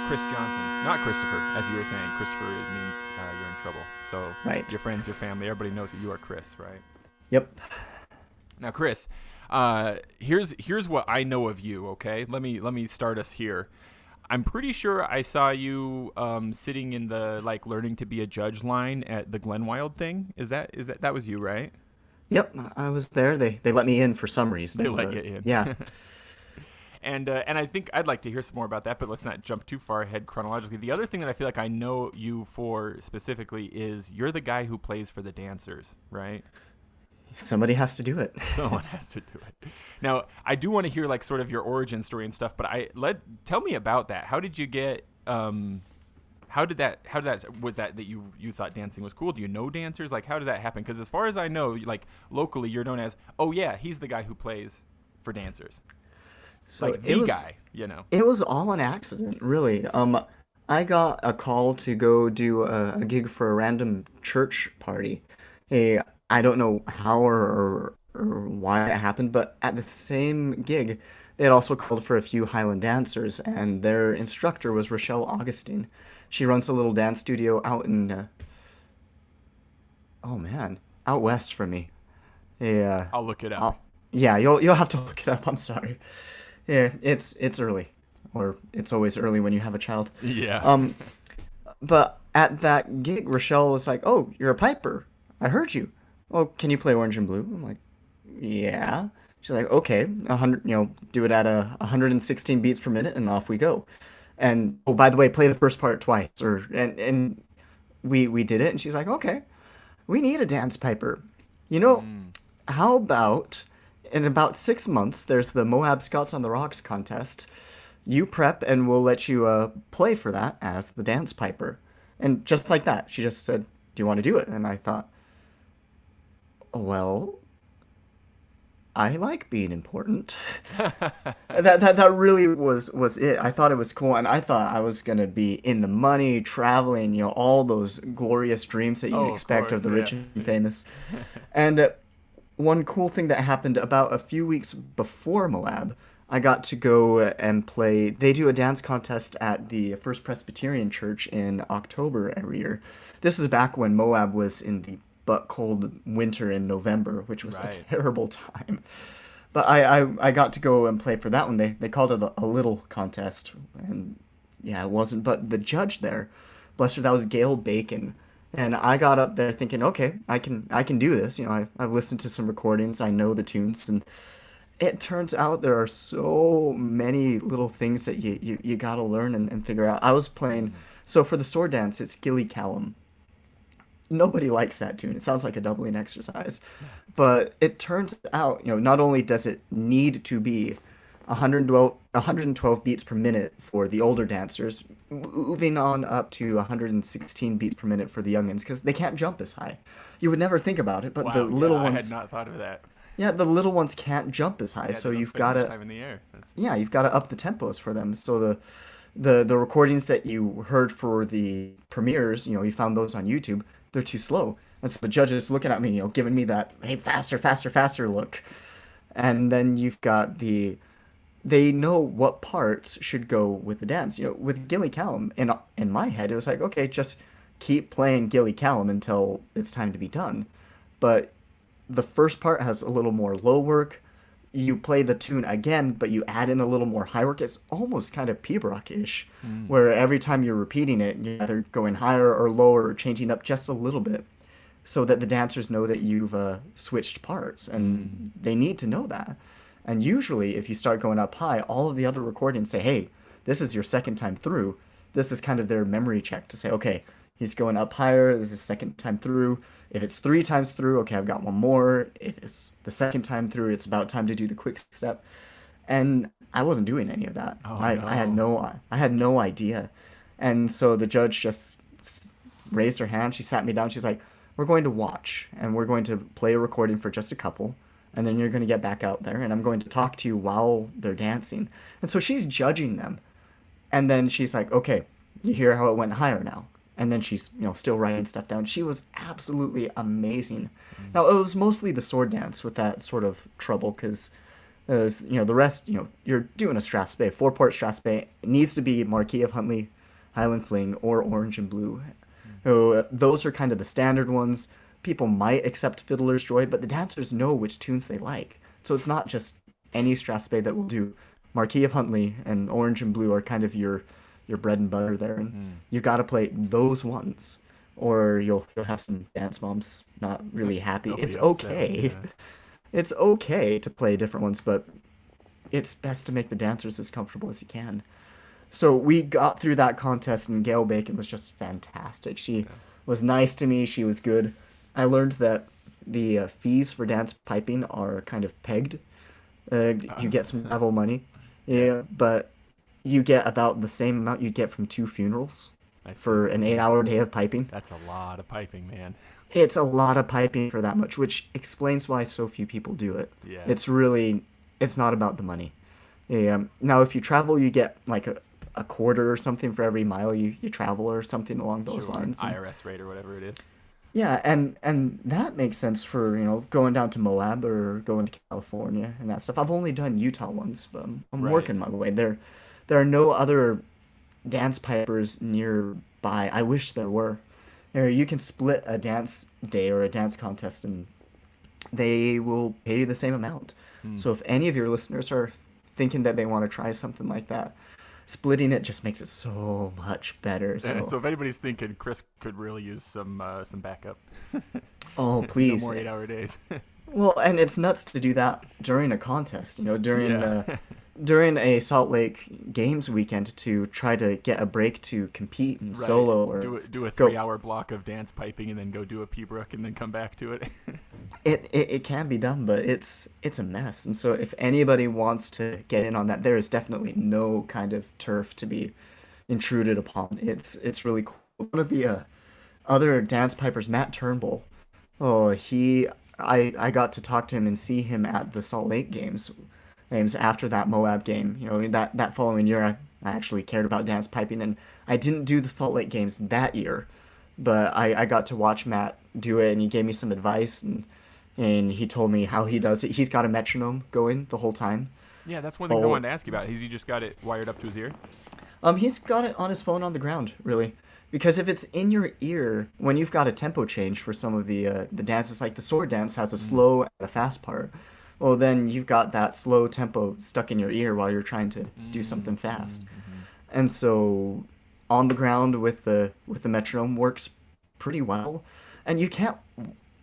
Chris Johnson, not Christopher, as you were saying. Christopher means you're in trouble. So Right. your friends, your family, everybody knows that you are Chris, right? Yep. Now, Chris, here's what I know of you. Okay, let me start us here. I'm pretty sure I saw you sitting in the learning to be a judge line at the Glenwild thing. That was you, right? Yep. I was there. They let me in for some They reason, let but you in. yeah. And I think I'd like to hear some more about that, but let's not jump too far ahead chronologically. The other thing that I feel like I know you for specifically is you're the guy who plays for the dancers, right? Somebody has to do it. Someone has to do it. Now, I do want to hear sort of your origin story and stuff, but tell me about that. How did you get how did that was that you thought dancing was cool? Do you know dancers? How does that happen? Because as far as I know, locally you're known as, "Oh yeah, he's the guy who plays for dancers." So The guy, you know. it was all an accident, really. I got a call to go do a gig for a random church party. Hey, I don't know how or why it happened, but at the same gig, they had also called for a few Highland dancers, and their instructor was Rochelle Augustine. She runs a little dance studio out in, oh man, out west from me. Yeah, I'll look it up. I'll, yeah, you'll have to look it up. I'm sorry. Yeah, it's early, or it's always early when you have a child. Yeah. But at that gig, Rochelle was like, "Oh, you're a piper. I heard you. Oh, can you play Orange and Blue?" I'm like, "Yeah." She's like, "Okay, 100, do it at 116 beats per minute, and off we go." And oh, by the way, play the first part twice, and we did it, and she's like, "Okay, we need a dance piper. You know, how about in about 6 months, there's the Moab Scots on the Rocks contest. You prep, and we'll let you play for that as the dance piper." And just like that, she just said, "Do you want to do it?" And I thought, well, I like being important. That really was it. I thought it was cool, and I thought I was gonna be in the money, traveling, all those glorious dreams that you Oh, of expect course. of the Yeah. rich and famous. And one cool thing that happened about a few weeks before Moab, I got to go and play. They do a dance contest at the First Presbyterian Church in October every year. This is back when Moab was in the butt cold winter in November, which was a Right. terrible time. But I got to go and play for that one. They called it a little contest, and yeah, it wasn't. But the judge there, bless her, that was Gail Bacon. And I got up there thinking, okay, I can do this. I've listened to some recordings, I know the tunes, and it turns out there are so many little things that you gotta learn and figure out. I was playing, so for the sword dance, it's Gilly Callum. Nobody likes that tune. It sounds like a doubling exercise. But it turns out, not only does it need to be 112 beats per minute for the older dancers, moving on up to 116 beats per minute for the youngins, because they can't jump as high. You would never think about it, but the Wow. Yeah, little I had ones, not thought of that. yeah, the little ones can't jump as high. Yeah, So they don't you've spend got much to, time in the air. yeah, you've got to up the tempos for them. So the recordings that you heard for the premieres, you found those on YouTube. They're too slow, and so the judge is looking at me, giving me that "hey, faster, faster, faster" look. And then you've got they know what parts should go with the dance. With Gilly Callum, in my head, it was like, okay, just keep playing Gilly Callum until it's time to be done. But the first part has a little more low work. You play the tune again, but you add in a little more high work. It's almost kind of Pibrock-ish, where every time you're repeating it, you're either going higher or lower or changing up just a little bit so that the dancers know that you've switched parts, and they need to know that. And usually, if you start going up high, all of the other recordings say, hey, this is your second time through. This is kind of their memory check to say, okay, he's going up higher. This is the second time through. If it's 3 times through, okay, I've got one more. If it's the second time through, it's about time to do the quick step. And I wasn't doing any of that. Oh, I had no. I had no idea. And so the judge just raised her hand. She sat me down. She's like, we're going to watch, and we're going to play a recording for just a couple, and then you're going to get back out there, and I'm going to talk to you while they're dancing. And so she's judging them. And then she's like, okay, you hear how it went higher now. And then she's, still writing stuff down. She was absolutely amazing. Now, it was mostly the sword dance with that sort of trouble, because, the rest, you're doing a strathspey, 4-part strathspey. It needs to be Marquis of Huntley Highland fling, or orange and blue. So those are kind of the standard ones. People might accept fiddler's joy, but the dancers know which tunes they like. So it's not just any strathspey that will do. Marquis of Huntley and orange and blue are kind of your bread and butter there, and you've got to play those ones, or you'll have some dance moms not really happy. They'll It's be upset, okay. yeah. It's okay to play different ones, but it's best to make the dancers as comfortable as you can. So we got through that contest, and Gail Bacon was just fantastic. She was nice to me. She was good. I learned that the fees for dance piping are kind of pegged. You get some travel money, yeah, but you get about the same amount you'd get from 2 funerals for an 8-hour day of piping. That's a lot of piping, man. It's a lot of piping for that much, which explains why so few people do it. Yeah. It's not about the money. Yeah. Now, if you travel, you get like a quarter or something for every mile you travel, or something along those Sure, lines. And, IRS rate or whatever it is. yeah, and that makes sense for, going down to Moab or going to California and that stuff. I've only done Utah ones, but I'm Right. working my way. There are no other dance pipers nearby. I wish there were. You can split a dance day or a dance contest, and they will pay you the same amount. So if any of your listeners are thinking that they want to try something like that, splitting it just makes it so much better. So So, if anybody's thinking Chris could really use some backup, oh, no please. more 8-hour days. Well, and it's nuts to do that during a contest, during Yeah. during a Salt Lake Games weekend, to try to get a break to compete in Right. solo, or do a go. 3-hour block of dance piping and then go do a P-Brook and then come back to it. It can be done, but it's a mess. And so if anybody wants to get in on that, there is definitely no kind of turf to be intruded upon. It's really cool. One of the other dance pipers, Matt Turnbull. Oh, I got to talk to him and see him at the Salt Lake games after that Moab game. That following year, I actually cared about dance piping, and I didn't do the Salt Lake games that year, but I got to watch Matt do it, and he gave me some advice, and he told me how he does it. He's got a metronome going the whole time. Yeah, that's one of the things I Oh, wanted to ask you about. Has he just got it wired up to his ear? He's got it on his phone on the ground, really. Because if it's in your ear, when you've got a tempo change for some of the dances, like the sword dance has a slow and a fast part, well, then you've got that slow tempo stuck in your ear while you're trying to do something fast. And so on the ground with the metronome works pretty well. And you can't,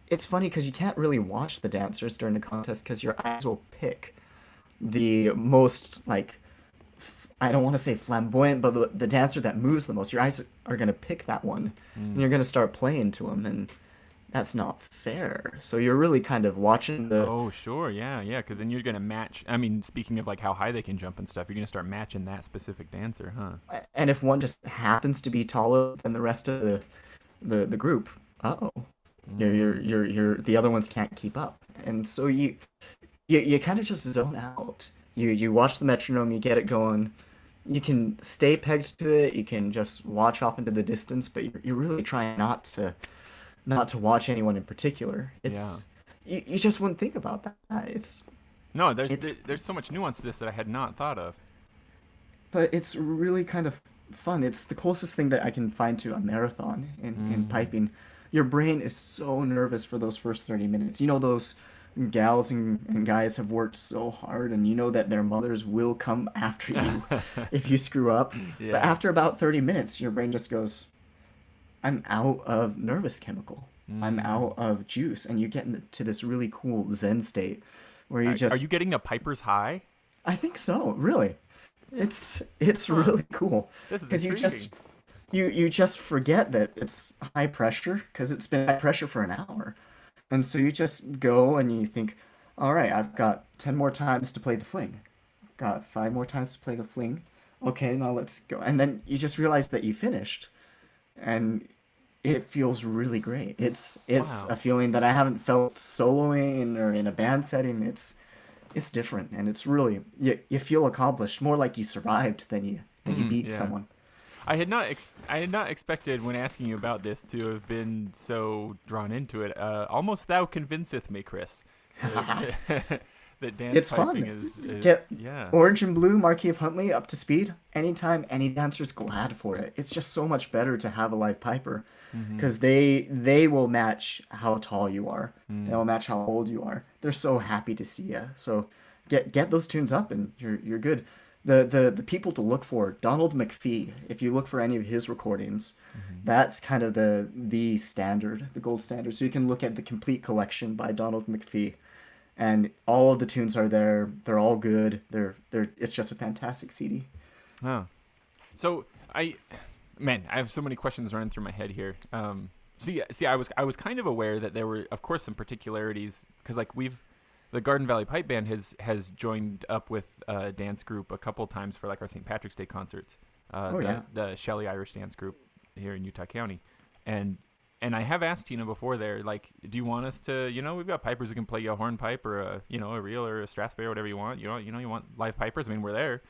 it's funny because you can't really watch the dancers during the contest because your eyes will pick the most, like, I don't want to say flamboyant, but the dancer that moves the most. Your eyes are going to pick that one, and you're going to start playing to him, and that's not fair. So you're really kind of watching the. Oh, sure, yeah, because then you're gonna match. I mean, speaking of like how high they can jump and stuff, you're gonna start matching that specific dancer, huh? And if one just happens to be taller than the rest of the group, uh-oh, you're the other ones can't keep up, and so you kind of just zone out. You watch the metronome, you get it going. You can stay pegged to it. You can just watch off into the distance, but you're really trying not to watch anyone in particular. You just wouldn't think about that. No, It's there's so much nuance to this that I had not thought of. but it's really kind of fun. It's the closest thing that I can find to a marathon in piping. Your brain is so nervous for those first 30 minutes. Those gals and guys have worked so hard, and that their mothers will come after you if you screw up. Yeah. But after about 30 minutes, your brain just goes, I'm out of nervous chemical. I'm out of juice. And you get into this really cool Zen state where you Are you getting a piper's high? I think so, really. It's really cool. This is Because intriguing. you just forget that it's high pressure, because it's been high pressure for an hour. And so you just go and you think, all right, I've got 10 more times to play the fling. Got 5 more times to play the fling. Okay, now let's go. And then you just realize that you finished. And it feels really great. It's Wow. a feeling that I haven't felt soloing or in a band setting. It's different, and it's really, you feel accomplished, more like you survived than you beat yeah. someone. I had not expected when asking you about this to have been so drawn into it. Almost thou convinceth me, Chris. that dance It's piping fun. is Get yeah. Orange and Blue, Marquis of Huntley up to speed. Anytime any dancer's glad for it. It's just so much better to have a live piper Mm-hmm. because they will match how tall you are. Mm. They'll match how old you are. They're so happy to see you. So get those tunes up and you're good. The people to look for, Donald McPhee. If you look for any of his recordings, Mm-hmm. that's kind of the standard, the gold standard. So you can look at the complete collection by Donald McPhee, and all of the tunes are there. They're all good. They're it's just a fantastic CD. Oh. So man, I have so many questions running through my head here. I was kind of aware that there were, of course, some particularities because like the Garden Valley Pipe Band has joined up with a dance group a couple times for like our St. Patrick's Day concerts. Oh yeah. The Shelley Irish Dance Group here in Utah County, and I have asked Tina before there, like, do you want us to, we've got pipers who can play you a hornpipe or a reel or a strathspey or whatever you want. You want live pipers. I mean, we're there,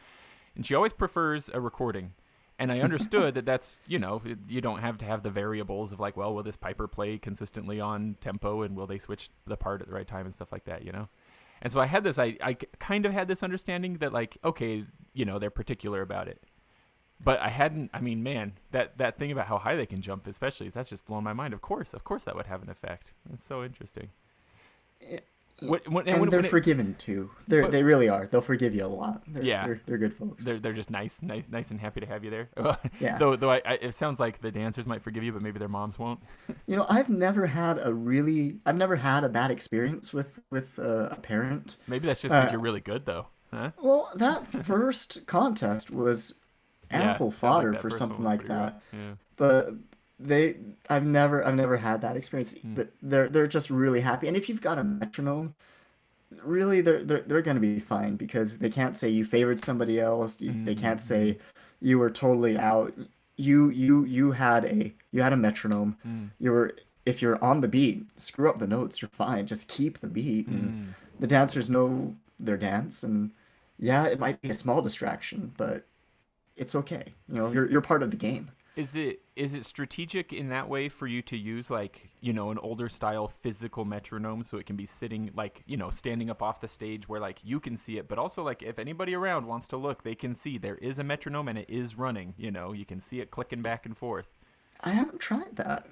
and she always prefers a recording. And I understood that's, you don't have to have the variables of like, well, will this piper play consistently on tempo and will they switch the part at the right time and stuff like that, And so I had this, I kind of had this understanding that like, okay, they're particular about it. But I hadn't, I mean, man, that thing about how high they can jump, especially, that's just blown my mind. Of course that would have an effect. It's so interesting. And they're forgiven too. They really are. They'll forgive you a lot. They're good folks. They're just nice and happy to have you there. Yeah. Though it sounds like the dancers might forgive you, but maybe their moms won't. I've never had a bad experience with a parent. Maybe that's just because you're really good, though. Huh? Well, that first contest was ample fodder for something like that. Yeah. But I've never had that experience. They're just really happy. And if you've got a metronome, really they're going to be fine because they can't say you favored somebody else. They can't say you were totally out. You had a metronome. If you're on the beat, screw up the notes, you're fine. Just keep the beat. And the dancers know their dance, and yeah, it might be a small distraction, but it's okay. You're part of the game. Is it strategic in that way for you to use like, an older style physical metronome so it can be sitting like, standing up off the stage where like you can see it, but also like if anybody around wants to look, they can see there is a metronome and it is running, you can see it clicking back and forth. I haven't tried that.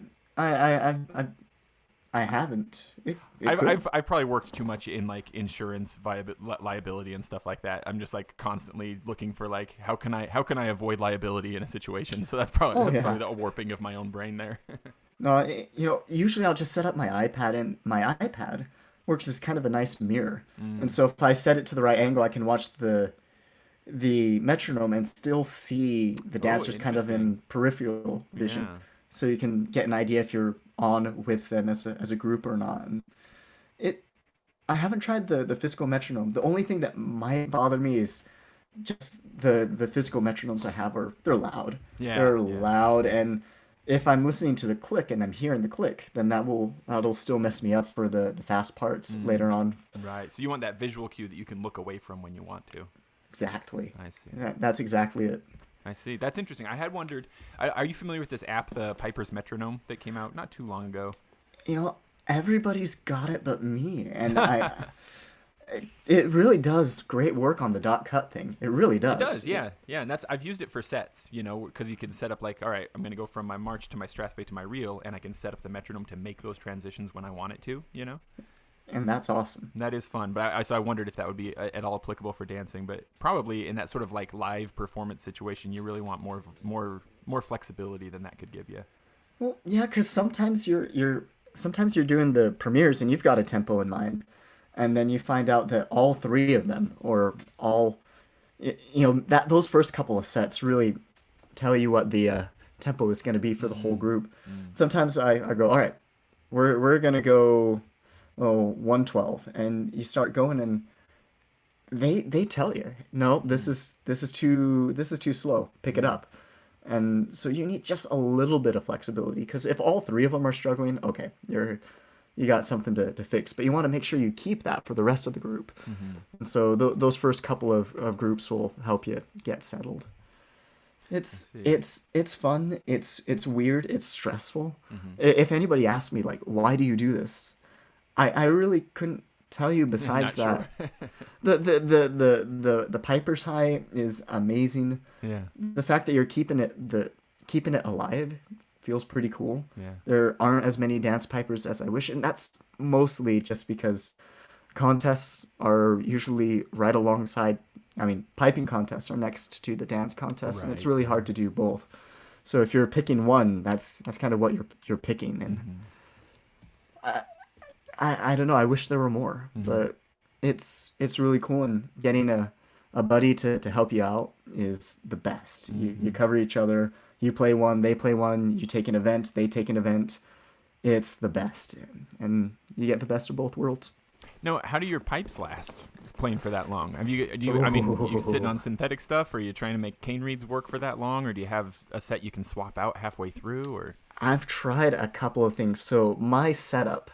I haven't. I've probably worked too much in like insurance liability and stuff like that. I'm just like constantly looking for like how can I avoid liability in a situation. So that's probably the warping of my own brain there. No, usually I'll just set up my iPad, and my iPad works as kind of a nice mirror. And so if I set it to the right angle, I can watch the metronome and still see the dancers kind of in peripheral vision. Yeah. So you can get an idea if you're on with them as a group or not. And I haven't tried the physical metronome. The only thing that might bother me is just the physical metronomes I have they're loud. Yeah, they're loud, and if I'm listening to the click and I'm hearing the click, then that'll still mess me up for the fast parts later on. Right. So you want that visual cue that you can look away from when you want to. Exactly. I see. That's exactly it. I see. That's interesting. I had wondered, are you familiar with this app, the Piper's Metronome, that came out not too long ago? Everybody's got it but me, and it really does great work on the dot cut thing. It really does. It does, yeah. Yeah, and I've used it for sets, because you can set up like, all right, I'm going to go from my march to my strathspey to my reel, and I can set up the metronome to make those transitions when I want it to, And that's awesome. That is fun. But I wondered if that would be at all applicable for dancing. But probably in that sort of like live performance situation, you really want more flexibility than that could give you. Well, yeah, because sometimes you're doing the premieres and you've got a tempo in mind, and then you find out that all three of them, or all, that those first couple of sets really tell you what the tempo is going to be for the whole group. Sometimes I go, all right, we're gonna go. 112, and you start going, and they tell you, no, this is too slow, pick it up. And so you need just a little bit of flexibility, because if all three of them are struggling, okay, you got something to fix, but you want to make sure you keep that for the rest of the group. And so those first couple of groups will help you get settled. It's fun, it's weird, it's stressful. If anybody asked me like, why do you do this, I really couldn't tell you besides Not that. sure. The piper's high is amazing. Yeah. The fact that you're keeping it alive feels pretty cool. Yeah. There aren't as many dance pipers as I wish, and that's mostly just because contests are usually right alongside. I mean, piping contests are next to the dance contests, and it's Right. really Yeah. hard to do both. So if you're picking one, that's kind of what you're picking, and Mm-hmm. I don't know. I wish there were more, Mm-hmm. but it's really cool, and getting a buddy to help you out is the best. You Mm-hmm. cover each other. You play one, they play one. You take an event, they take an event. It's the best, and you get the best of both worlds. No, how do your pipes last? Just playing for that long? Have you? Do you? I mean, you sitting Oh, on synthetic stuff, or are you trying to make cane reeds work for that long, or do you have a set you can swap out halfway through, or? I've tried a couple of things. So my setup,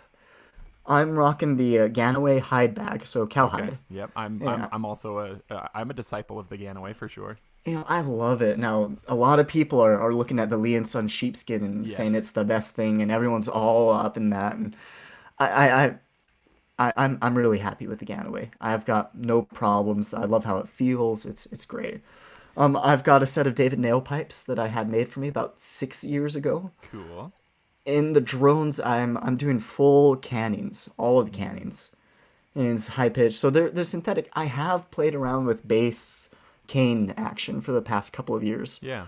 I'm rocking the Ganaway hide bag, so Okay. cowhide. Yep. I'm. I'm. Yeah, I'm also I'm a disciple of the Ganaway for sure. I love it. Now, a lot of people are looking at the Lee and Son sheepskin and saying Yes. it's the best thing, and everyone's all up in that. And I, I, I I'm really happy with the Ganaway. I've got no problems. I love how it feels. It's great. I've got a set of David nail pipes that I had made for me about 6 years ago. Cool. In the drones, I'm doing full cannings, all of the Mm. cannings, and it's high pitch. So they're synthetic. I have played around with bass cane action for the past couple of years. Yeah.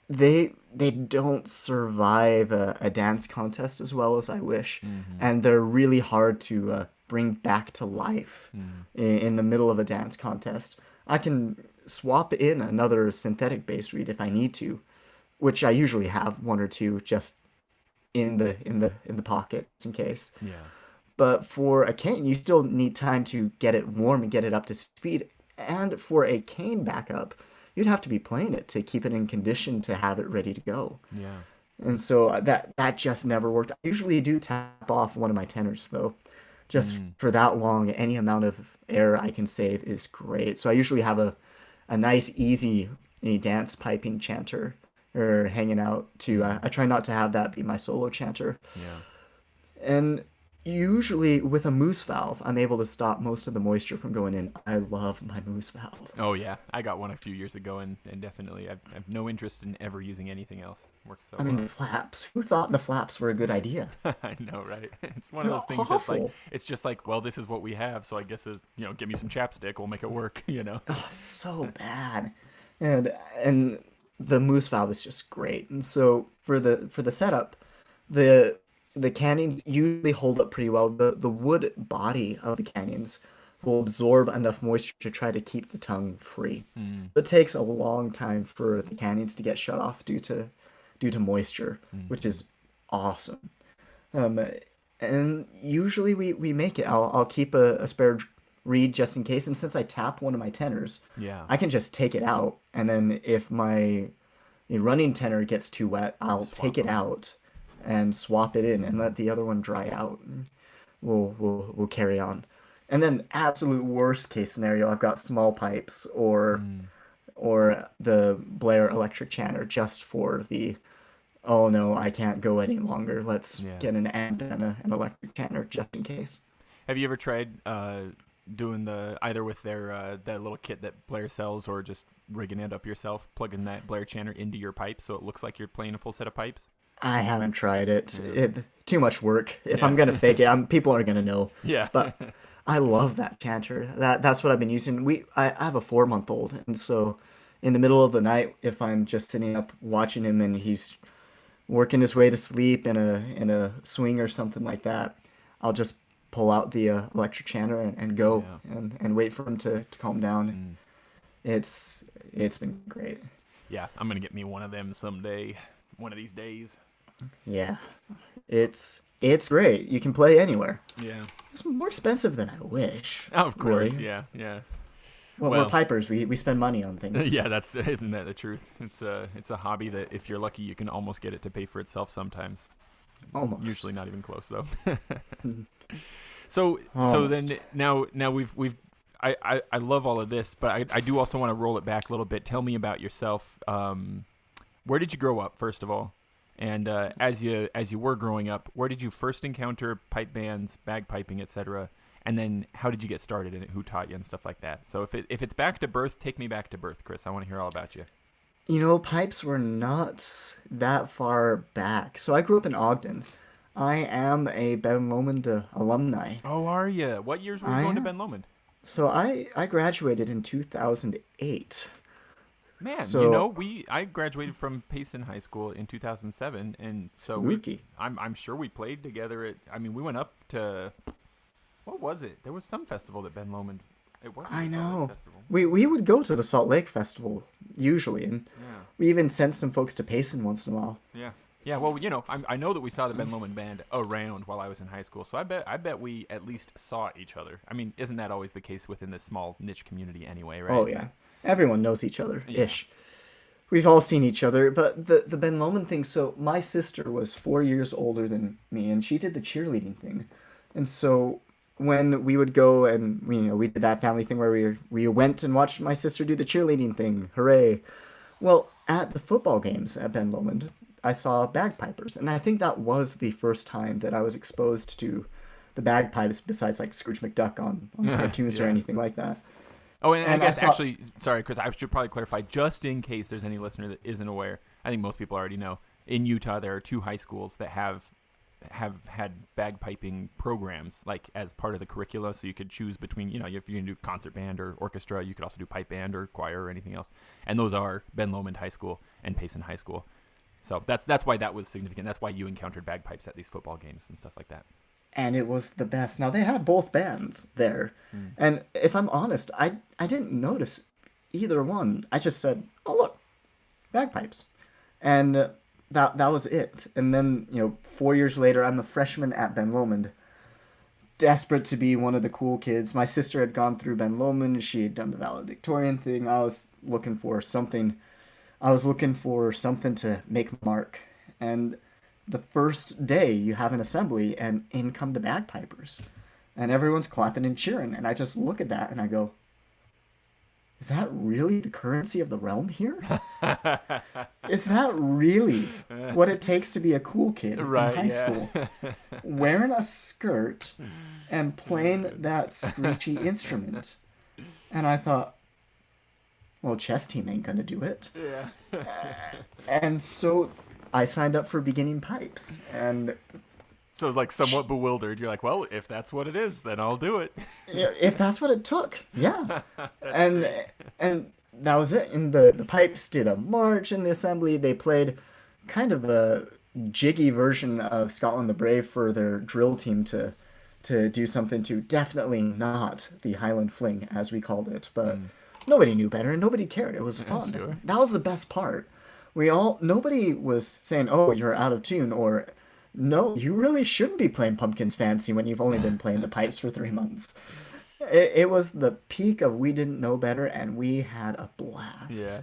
They don't survive a dance contest as well as I wish, Mm-hmm. and they're really hard to bring back to life Mm. in the middle of a dance contest. I can swap in another synthetic bass reed if I need to, which I usually have one or two just in the pocket just in case. Yeah. But for a cane, you still need time to get it warm and get it up to speed. And for a cane backup, you'd have to be playing it to keep it in condition to have it ready to go. Yeah. And so that just never worked. I usually do tap off one of my tenors though. Just Mm. for that long, any amount of air I can save is great. So I usually have a nice, easy dance piping chanter or hanging out to. Mm-hmm. I try not to have that be my solo chanter. Yeah. And usually with a moose valve, I'm able to stop most of the moisture from going in. I love my moose valve. Oh yeah, I got one a few years ago, and definitely I've no interest in ever using anything else. Works so I mean, well. the flaps. Who thought the flaps were a good idea? I know, right? It's one of They're those things that's like, awful. it's just like, well, this is what we have, so I guess give me some chapstick, we'll make it work, you know? Oh, so bad. And the moose valve is just great. And so for the setup, the the cannons usually hold up pretty well. The wood body of the cannons will absorb enough moisture to try to keep the tongue free. Mm, It takes a long time for the cannons to get shut off due to moisture, which mm-hmm. is awesome. Um, and usually we make it. I'll keep a spare reed just in case. And since I tap one of my tenors, Yeah. I can just take it out. And then if my running tenor gets too wet, I'll Swap take it them. out and swap it in and Mm-hmm. let the other one dry out. And we'll carry on. And then absolute worst case scenario, I've got small pipes Mm, or the Blair electric chanter just for the oh no, I can't go any longer. Let's yeah. get an amp and an electric chanter just in case. Have you ever tried doing the either with their that little kit that Blair sells, or just rigging it up yourself, plugging that Blair chanter into your pipe so it looks like you're playing a full set of pipes? I haven't tried it. Yeah. It too much work. If I'm Yeah. gonna fake it, people are gonna know. Yeah. But I love that chanter. That's what I've been using. I have a 4 month old, and so in the middle of the night, if I'm just sitting up watching him and he's working his way to sleep in a swing or something like that, I'll just pull out the electric chanter and go Yeah. and wait for him to calm down. Mm, It's been great. yeah. I'm gonna get me one of them someday, one of these days. Yeah, it's great. You can play anywhere. Yeah. It's more expensive than I wish. Oh, of course. Really. Yeah. Yeah. Well, Well, we're pipers. We spend money on things. yeah. That's isn't that the truth? It's a hobby that if you're lucky, you can almost get it to pay for itself sometimes. Almost. Usually not even close though. So Almost. then now we've I love all of this, but I do also want to roll it back a little bit. Tell me about yourself. Where did you grow up, first of all? And as you were growing up, where did you first encounter pipe bands, bagpiping, etc.? And then how did you get started in it? Who taught you and stuff like that? So if it's back to birth, take me back to birth, Chris. I want to hear all about you. Pipes were not that far back. So I grew up in Ogden. I am a Ben Lomond alumni. Oh, are you? What years were you I going to am. Ben Lomond? So I graduated in 2008. Man, So I graduated from Payson High School in 2007, and so spooky. I'm sure we played together we went up to, what was it? There was some festival that Ben Lomond. It wasn't I the Salt Lake know. Festival. We would go to the Salt Lake Festival usually, and Yeah. we even sent some folks to Payson once in a while. Yeah. Yeah, well, I know that we saw the Ben Lomond band around while I was in high school, so I bet we at least saw each other. I mean, isn't that always the case within this small niche community anyway, right? Oh yeah, everyone knows each other Yeah. ish. We've all seen each other, but the Ben Lomond thing. So my sister was 4 years older than me, and she did the cheerleading thing, and so when we would go and we did that family thing where we went and watched my sister do the cheerleading thing. Hooray! Well, at the football games at Ben Lomond, I saw bagpipers, and I think that was the first time that I was exposed to the bagpipes besides like Scrooge McDuck on cartoons or Yeah. anything like that. Oh, and I And guess saw, actually, sorry, Chris, I should probably clarify, just in case there's any listener that isn't aware. I think most people already know. In Utah, there are 2 high schools that have had bagpiping programs like as part of the curricula, so you could choose between, if you're going to do concert band or orchestra, you could also do pipe band or choir or anything else. And those are Ben Lomond High School and Payson High School. So that's why that was significant. That's why you encountered bagpipes at these football games and stuff like that. and it was the best. Now they had both bands there, and if I'm honest, I didn't notice either one. I just said, "Oh look, bagpipes," and that was it. And then 4 years later, I'm a freshman at Ben Lomond, desperate to be one of the cool kids. My sister had gone through Ben Lomond. She had done the valedictorian thing. I was looking for something. To make my mark. And the first day you have an assembly and in come the bagpipers. And everyone's clapping and cheering. And I just look at that and I go, is that really the currency of the realm here? Is that really what it takes to be a cool kid in high school? Wearing a skirt and playing that screechy instrument. And I thought, well, chess team ain't gonna do it. Yeah. And so I signed up for beginning pipes. And So it's like somewhat bewildered. You're like, well, if that's what it is, then I'll do it. if that's what it took, yeah. And that was it. And the pipes did a march in the assembly. They played kind of a jiggy version of Scotland the Brave for their drill team to do something to. Definitely not the Highland fling, as we called it, but nobody knew better and nobody cared. It was fun. Sure. That was the best part. Nobody was saying, oh, you're out of tune, or no, you really shouldn't be playing Pumpkins Fancy when you've only been playing the pipes for 3 months. It was the peak of we didn't know better, and we had a blast.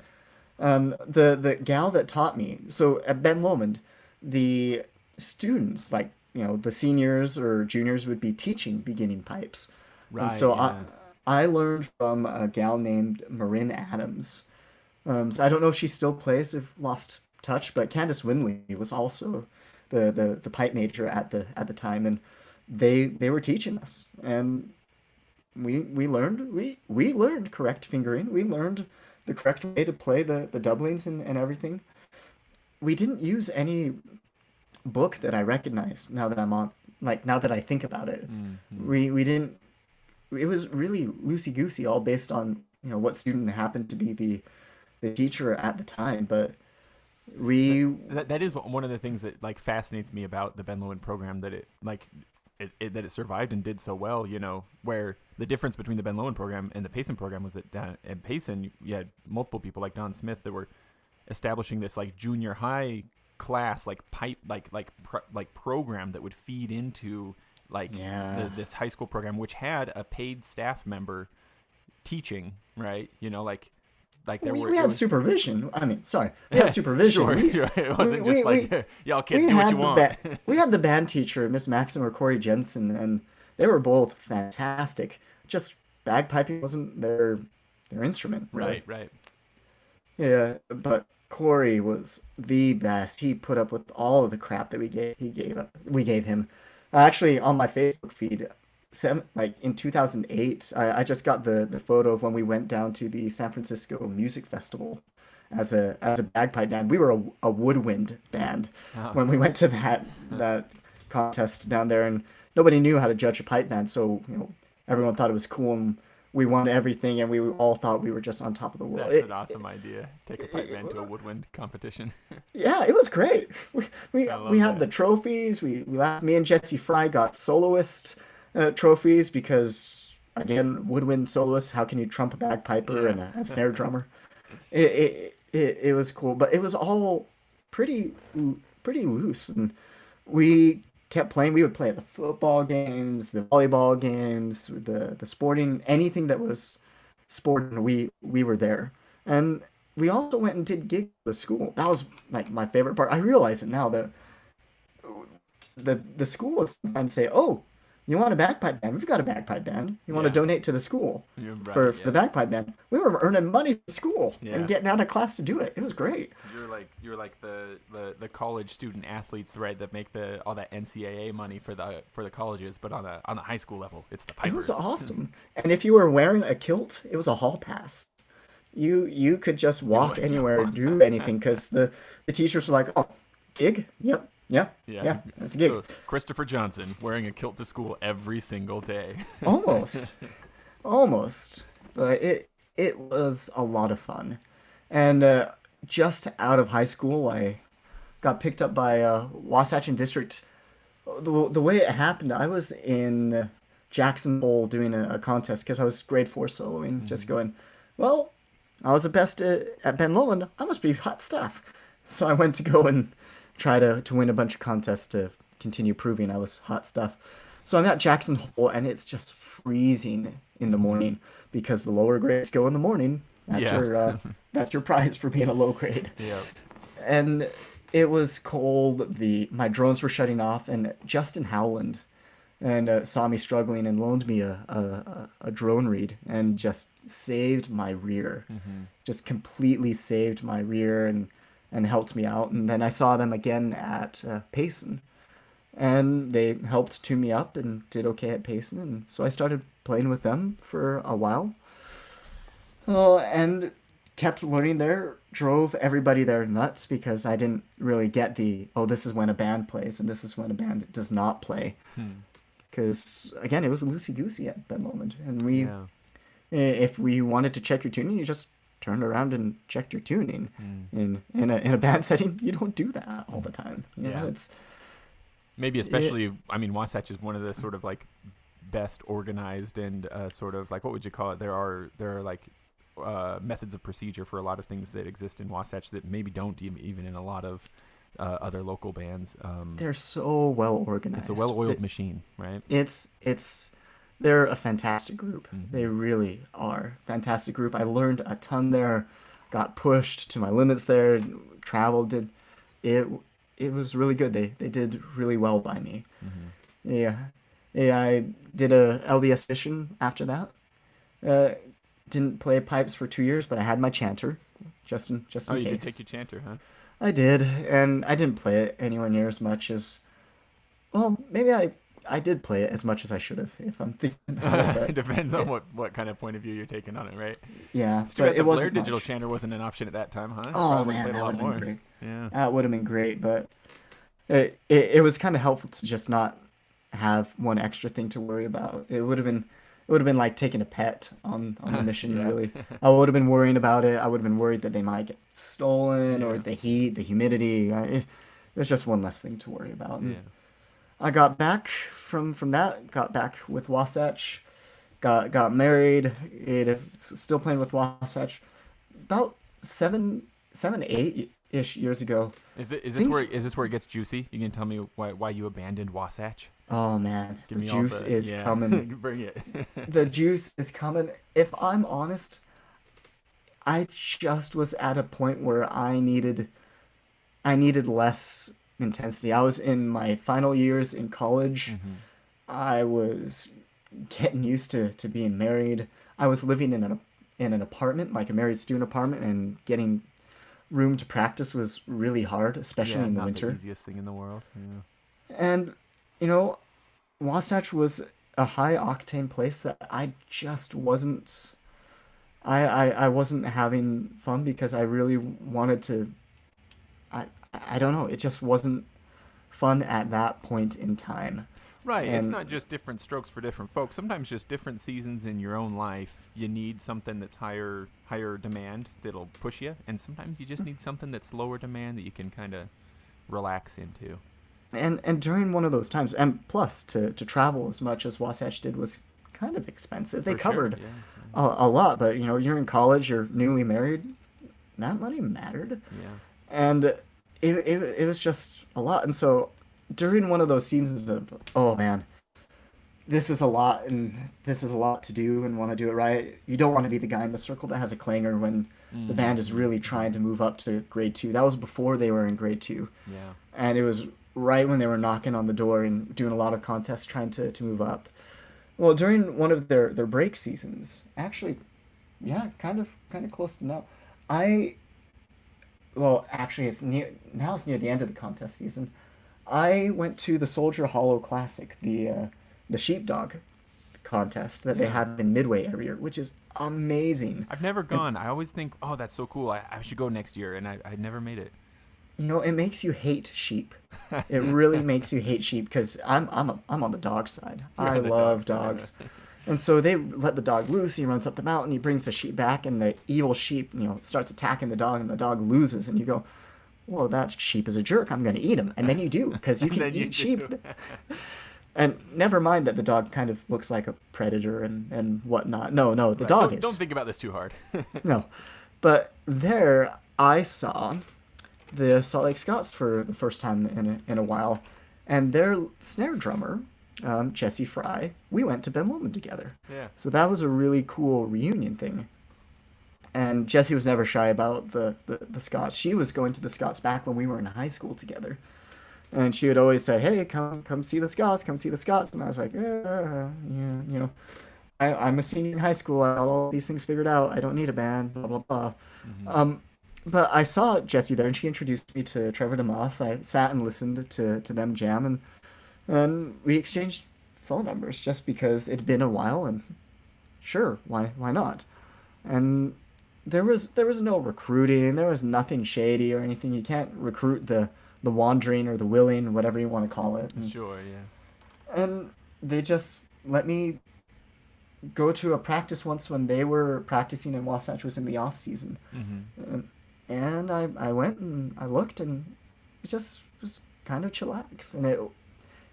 Yeah. The gal that taught me, so at Ben Lomond, the students, like, the seniors or juniors would be teaching beginning pipes. Right. And so yeah. I learned from a gal named Marin Adams. So I don't know if she still plays, if lost touch, but Candace Winley was also the pipe major at the time, and they were teaching us, and we learned correct fingering. We learned the correct way to play the doublings and everything. We didn't use any book that I recognize now that now that I think about it. Mm-hmm. We didn't. It was really loosey goosey, all based on what student happened to be the teacher at the time, but that is one of the things that like fascinates me about the Ben Lomond program, that that it survived and did so well. Where the difference between the Ben Lomond program and the Payson program was that at Payson you had multiple people like Don Smith that were establishing this like junior high class like pipe like program that would feed into this high school program, which had a paid staff member teaching, right? We had supervision. I mean, sorry, we had supervision. Sure. It wasn't just y'all kids do what you want. We had the band teacher, Miss Maxim or Corey Jensen, and they were both fantastic. Just bagpiping wasn't their instrument. Really. Right. Yeah, but Corey was the best. He put up with all of the crap that we gave him. Actually, on my Facebook feed, like in 2008. I just got the photo of when we went down to the San Francisco Music Festival as a bagpipe band. We were a woodwind band Oh, when we went to that contest down there, and nobody knew how to judge a pipe band, so everyone thought it was cool, and we won everything, and we all thought we were just on top of the world. that's an awesome idea. Take a pipe band to a woodwind competition. Yeah, it was great. We I we love had the that. trophies. Me and Jesse Fry got soloist trophies because again, woodwind soloist. How can you trump a bagpiper Yeah. and a snare drummer? It was cool, but it was all pretty pretty loose, and we kept playing. We would play at the football games, the volleyball games, the sporting, anything that was sporting. We were there, and we also went and did gigs at the school. That was like my favorite part. I realize it now that the school will sometimes say, "Oh, you want a bagpipe band? We've got a bagpipe band. You want to Yeah, donate to the school you're right. for the Yeah, bagpipe band?" We were earning money for school and yeah. getting out of class to do it. It was great. You're like the college student athletes, right? That make the all that NCAA money for the colleges, but on the high school level, it's the It was pipers. awesome. And if you were wearing a kilt, it was a hall pass. You could just walk anywhere, do anything, because the teachers were like, "Oh, gig? Yep, yeah, Yeah. yeah, it's a gig." So Christopher Johnson wearing a kilt to school every single day. Almost, almost, but it was a lot of fun. And just out of high school, I got picked up by Wasatch District. The way it happened, I was in Jackson Hole doing a contest because I was grade four soloing, just Hmm. going, well, I was the best at Ben Lomond. I must be hot stuff. So I went to go and try to win a bunch of contests to continue proving I was hot stuff. So I'm at Jackson Hole, and it's just freezing in the Hmm. morning because the lower grades go in the morning. Yeah. That's your prize for being a low grade. Yeah. And it was cold. The my drones were shutting off, and Justin Howland and saw me struggling and loaned me a drone reed and just saved my rear, Hmm. just completely saved my rear and helped me out. And then I saw them again at Payson, and they helped tune me up and did okay at Payson, and so I started playing with them for a while. Oh, and kept learning there, drove everybody there nuts because I didn't really get this is when a band plays and this is when a band does not play. Hmm. Because, again, it was loosey goosey at that moment. And Yeah. if we wanted to check your tuning, you just turned around and checked your tuning. Hmm. In a band setting, you don't do that all the time. Yeah. It's, Maybe it, especially, I mean, Wasatch is one of the sort of like best organized and sort of like, what would you call it? There are like methods of procedure for a lot of things that exist in Wasatch that maybe don't even in a lot of other local bands. they're so well It's a organized. well-oiled machine, right? It's they're a fantastic group. Hmm. They really are fantastic group. I learned a ton there, got pushed to my limits there, traveled, did it it was really good. They did really well by me. Hmm. Yeah. Yeah, I did a LDS mission after that. Uh, didn't play pipes for 2 years, but I had my chanter, just Oh, in you did take case. your chanter, huh? I did, and I didn't play it anywhere near as much as well, maybe I did play it as much as I should have, if I'm thinking about it, It but depends on it, what kind of point of view you're taking on it, right? yeah, It's too but bad it the Blair wasn't digital much. chanter wasn't an option at that time, huh? Oh Probably would have man, played a that would lot have been more. great. Yeah. That would have been great, but it was kind of helpful to just not have one extra thing to worry about. It would have been like taking a pet on the mission, Yeah. really. I would have been worrying about it. I would have been worried that they might get stolen or Yeah. the heat, the humidity. It was just one less thing to worry about. And Yeah. I got back from that, got back with Wasatch, got married. Still playing with Wasatch. About 8 ish years ago, things. Is this where it gets juicy? You can tell me why you abandoned Wasatch? Oh man, Give the me all juice the is yeah. coming. Bring it. The juice is coming. If I'm honest, I just was at a point where I needed less intensity. I was in my final years in college. Hmm. I was getting used to being married. I was living in an apartment, like a married student apartment, and getting room to practice was really hard, especially Yeah, in the not the winter. easiest thing in the world. Yeah. And you know, Wasatch was a high octane place that I just wasn't. I wasn't having fun because I really wanted to. I I don't know. It just wasn't fun at that point in time, Right. It's and not just different strokes for different folks. Sometimes just different seasons in your own life. You need something that's higher demand that'll push you, and sometimes you just need something that's lower demand that you can kind of relax into. and during one of those times, and plus to travel as much as Wasatch did was kind of expensive. They For sure. covered Yeah. a lot, but you're in college, you're newly married, that money mattered, Yeah. and it was just a lot. And so during one of those seasons of, oh man, this is a lot, and this is a lot to do, and want to do it right. You don't want to be the guy in the circle that has a clanger when the band is really trying to move up to grade two. That was before they were in grade two, Yeah. and it was right when they were knocking on the door and doing a lot of contests trying to move up. Well, during one of their break seasons, actually, yeah, kind of close to now. I well, actually, it's near the end of the contest season. I went to the Soldier Hollow Classic, the sheepdog contest that they Yeah. have in Midway every year, which is amazing. I've never And gone. I always think, oh, that's so cool. I should go next year, and I never made it. it makes you hate sheep. It really makes you hate sheep because I'm on the dog side. You're I on the love dog dogs. side. And so they let the dog loose. He runs up the mountain. He brings the sheep back, and the evil sheep, starts attacking the dog, and the dog loses. And you go, "Well, that sheep is a jerk. I'm going to eat him." And then you do, because you And can then you eat sheep. do. And never mind that the dog kind of looks like a predator and whatnot. No, the Right. dog Don't is. think about this too hard. No. But there I saw the Salt Lake Scots for the first time in a while, and their snare drummer, Jesse Fry, we went to Ben Lomond together. Yeah. So that was a really cool reunion thing. And Jessie was never shy about the Scots. She was going to the Scots back when we were in high school together. And she would always say, "Hey, come see the Scots, come see the Scots." And I was like, yeah, I'm a senior in high school. I got all these things figured out. I don't need a band, blah, blah, blah. But I saw Jessie there, and she introduced me to Trevor DeMoss. I sat and listened to them jam, and we exchanged phone numbers just because it'd been a while, and sure, why not? And there was no recruiting. There was nothing shady or anything. You can't recruit the wandering or the willing, whatever you want to call it. Sure. Yeah. And they just let me go to a practice once when they were practicing and Wasatch was in the off season. And I went and I looked, and it just was kind of chillax, and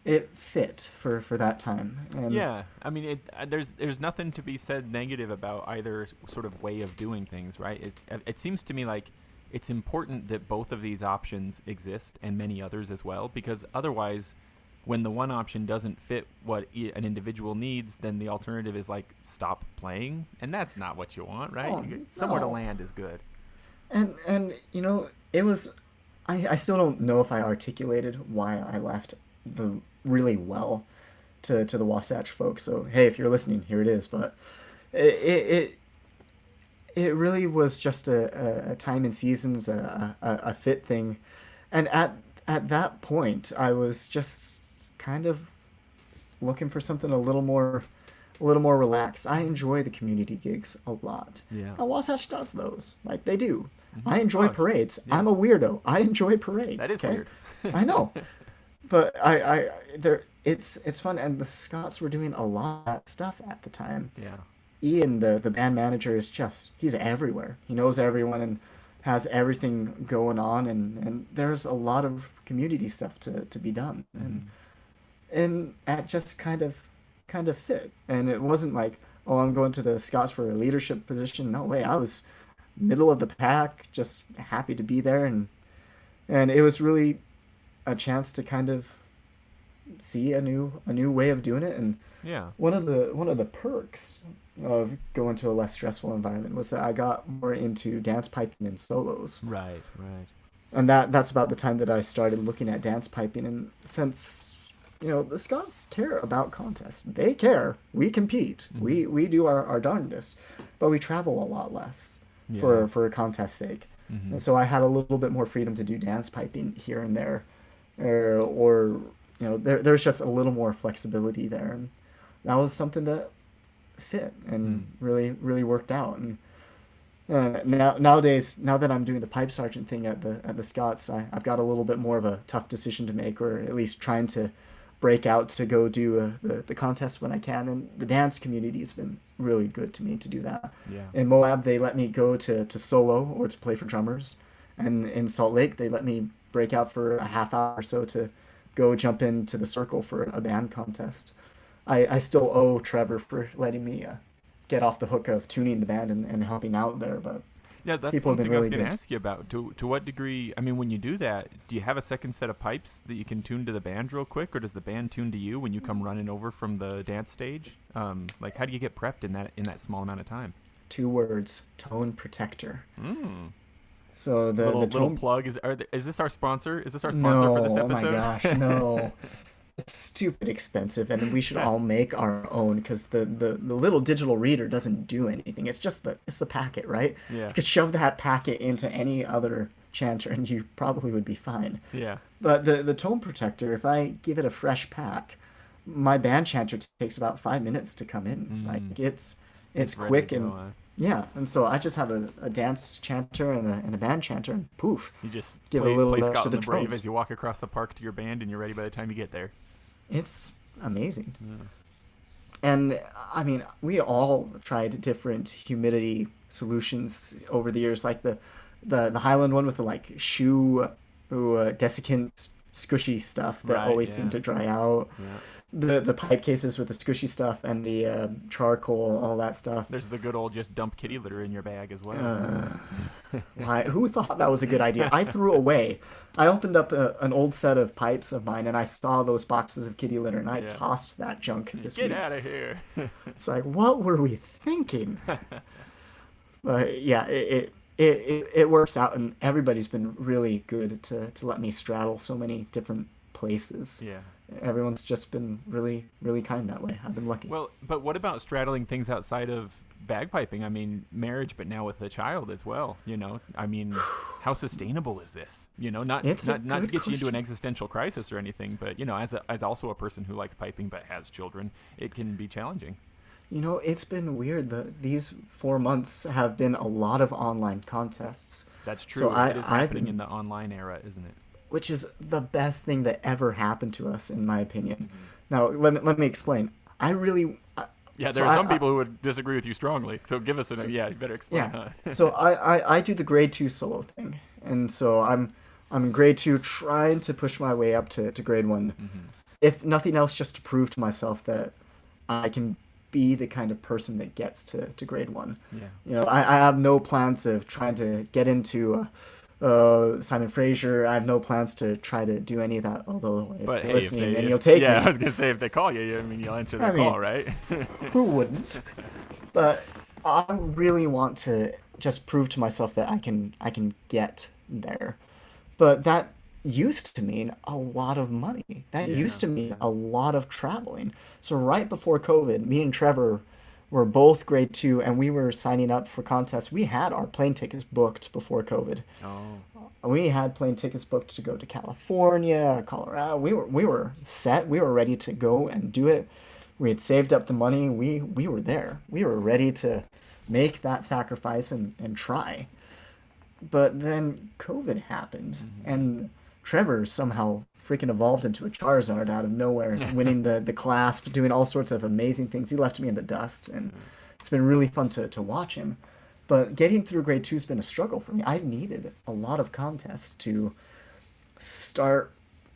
it fit for that time. And Yeah, I mean, there's nothing to be said negative about either sort of way of doing things, right? It seems to me like it's important that both of these options exist and many others as well, because otherwise, when the one option doesn't fit what an individual needs, then the alternative is like stop playing, and that's not what you want, right? Oh, Somewhere to no. land is good. And it was. I still don't know if I articulated why I left the really well to the Wasatch folks. So hey, if you're listening, here it is. But it it really was just a time and seasons, a fit thing. And at that point, I was just kind of looking for something a little more relaxed. I enjoy the community gigs a lot. Yeah. And Wasatch does those, like they do. I enjoy Oh, parades. yeah. I'm a weirdo. I enjoy parades. That is okay? weird. I know, but it's fun, and the Scots were doing a lot of that stuff at the time. Yeah. Ian, the band manager, he's everywhere. He knows everyone and has everything going on, and there's a lot of community stuff to be done, and that just kind of fit. And it wasn't like, oh, I'm going to the Scots for a leadership position. No way. I was middle of the pack, just happy to be there, and it was really a chance to kind of see a new way of doing it. And Yeah. one of the perks of going to a less stressful environment was that I got more into dance piping and solos. Right. Right. And that's about the time that I started looking at dance piping. And since the Scots care about contests, they care. We compete. We do our darndest, but we travel a lot less Yeah. for a contest's sake. And so I had a little bit more freedom to do dance piping here and there, or there's just a little more flexibility there. And that was something that fit and really worked out. And nowadays, now that I'm doing the pipe sergeant thing at the Scots, I've got a little bit more of a tough decision to make, or at least trying to break out to go do the contest when I can. And the dance community has been really good to me to do that. Yeah. In Moab, they let me go to solo or to play for drummers. And in Salt Lake, they let me break out for a half hour or so to go jump into the circle for a band contest. I still owe Trevor for letting me get off the hook of tuning the band and helping out there, but Yeah, that's people one have been thing I was really going to good. ask you about. To what degree, I mean, when you do that, do you have a second set of pipes that you can tune to the band real quick, or does the band tune to you when you come running over from the dance stage? Like, how do you get prepped in that small amount of time? 2 words: tone protector. Mm. So the Little tone. plug. Is this our sponsor? Is this our sponsor for this No, oh my episode? gosh, no. It's stupid expensive, and we should all make our own, because the little digital reader doesn't do anything. It's just it's the packet, right? Yeah. You could shove that packet into any other chanter, and you probably would be fine. Yeah. But the tone protector, if I give it a fresh pack, my band chanter takes about 5 minutes to come in. Like it's It's ready quick to and go, huh? yeah. And so I just have a dance chanter and a band chanter, and poof, You just give play, a little play rush to Scotland the the Brave drums. as you walk across the park to your band, and you're ready by the time you get there. It's amazing. Yeah. And I mean, we all tried different humidity solutions over the years, like the Highland one with the like shoe desiccant squishy stuff that Right, always yeah. seemed to dry out. Yeah. The pipe cases with the squishy stuff and the charcoal, all that stuff. There's the good old just dump kitty litter in your bag as well. Who thought that was a good idea? I threw away. I opened up an old set of pipes of mine, and I saw those boxes of kitty litter, and I Yeah. tossed that junk this Get week. out of here. It's like, what were we thinking? But yeah, it works out, and everybody's been really good to let me straddle so many different places. Yeah. Everyone's just been really, really kind that way. I've been lucky. Well, but what about straddling things outside of bagpiping? I mean, marriage, but now with a child as well. You know, I mean, how sustainable is this? You know, not It's a not to good get you into an question. existential crisis or anything, but you know, as also a person who likes piping but has children, it can be challenging. You know, it's been weird. These 4 months have been a lot of online contests. That's true. So It is I've happening been, in the online era, isn't it? which is the best thing that ever happened to us, in my opinion. Mm-hmm. Now, let me explain. I really, Yeah, so there are some I- people who would disagree with you strongly. So give us yeah, you better explain. yeah. Huh? So I do the grade 2 solo thing, and so I'm in grade 2, trying to push my way up to grade 1. Mm-hmm. If nothing else, just to prove to myself that I can be the kind of person that gets to grade 1. Yeah. You know, I have no plans of trying to get into Simon Fraser. I have no plans to try to do any of that. Although if But you're hey, listening, then you'll take yeah, I me. was gonna say if they call you, I mean, you'll answer their I mean, call, right? Who wouldn't? But I really want to just prove to myself that I can get there. But that used to mean a lot of money. That used to mean a lot of traveling. So right before COVID, me and Trevor were both grade 2, and we were signing up for contests. We had our plane tickets booked before COVID. Oh, We had plane tickets booked to go to California, Colorado. We were set. We were ready to go and do it. We had saved up the money. We were there. We were ready to make that sacrifice and try. But then COVID happened, and Trevor somehow freaking evolved into a Charizard out of nowhere, winning the clasp, doing all sorts of amazing things. He left me in the dust, and it's been really fun to watch him. But getting through grade 2 has been a struggle for me. I've needed a lot of contests to start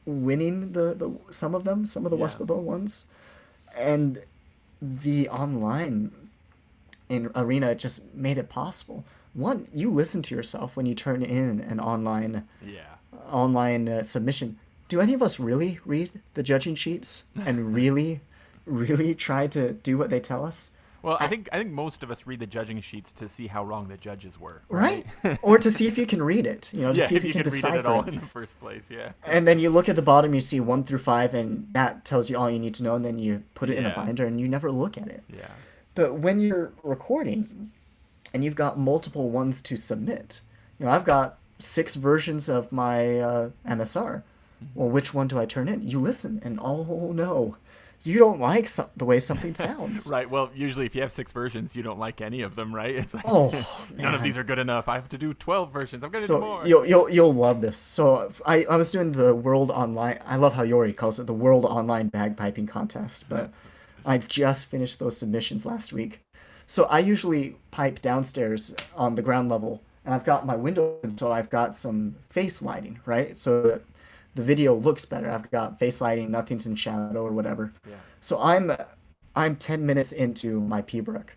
winning some of them, some of the Yeah. WUSPBA ones. And the online arena just made it possible. One, you listen to yourself when you turn in an online yeah. submission. Do any of us really read the judging sheets and really try to do what they tell us? Well, I think most of us read the judging sheets to see how wrong the judges were. Right? Or to see if you can read it. You know, to Yeah, see if if you can can read it decipher at all it. in the first place. Yeah. And then you look at the bottom, you see 1 through 5, and that tells you all you need to know, and then you put it in a Yeah. binder, and you never look at it. Yeah. But when you're recording, and you've got multiple ones to submit, you know, I've got 6 versions of my MSR. Well, which one do I turn in? You listen, and oh no, you don't like the way something sounds. Right. Well, usually if you have 6 versions, you don't like any of them, right? It's like Oh none of man. these are good enough. I have to do 12 versions. I'm gonna do So more. you'll love this. So I was doing the World Online. I love how Yori calls it the World Online Bagpiping Contest, but I just finished those submissions last week. So I usually pipe downstairs on the ground level, and I've got my window, so I've got some face lighting, right? So that the video looks better. I've got face lighting, nothing's in shadow or whatever. Yeah. So I'm 10 minutes into my Pibrook.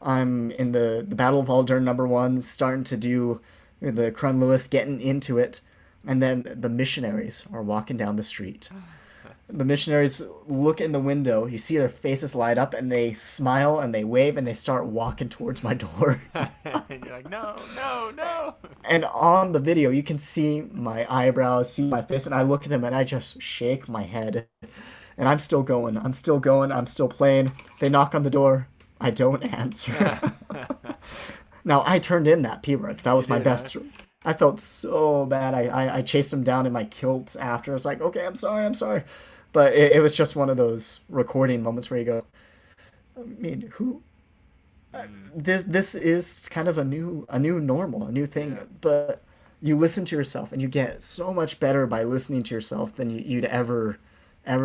I'm in the Battle of Aldern #1, starting to do the Crun Lewis, getting into it, and then the missionaries are walking down the street. The missionaries look in the window, you see their faces light up, and they smile and they wave and they start walking towards my door. And you're like, no, no, no. And on the video, you can see my eyebrows, see my face, and I look at them and I just shake my head. And I'm still going, I'm still going, I'm still playing. They knock on the door. I don't answer. Now, I turned in that Pibrook. That was my did, best. huh? I felt so bad. I chased him down in my kilt after. I was like, okay, I'm sorry, I'm sorry. But it was just one of those recording moments where you go, I mean, who? This is kind of a new normal, a new thing. Yeah. But you listen to yourself, and you get so much better by listening to yourself than you'd ever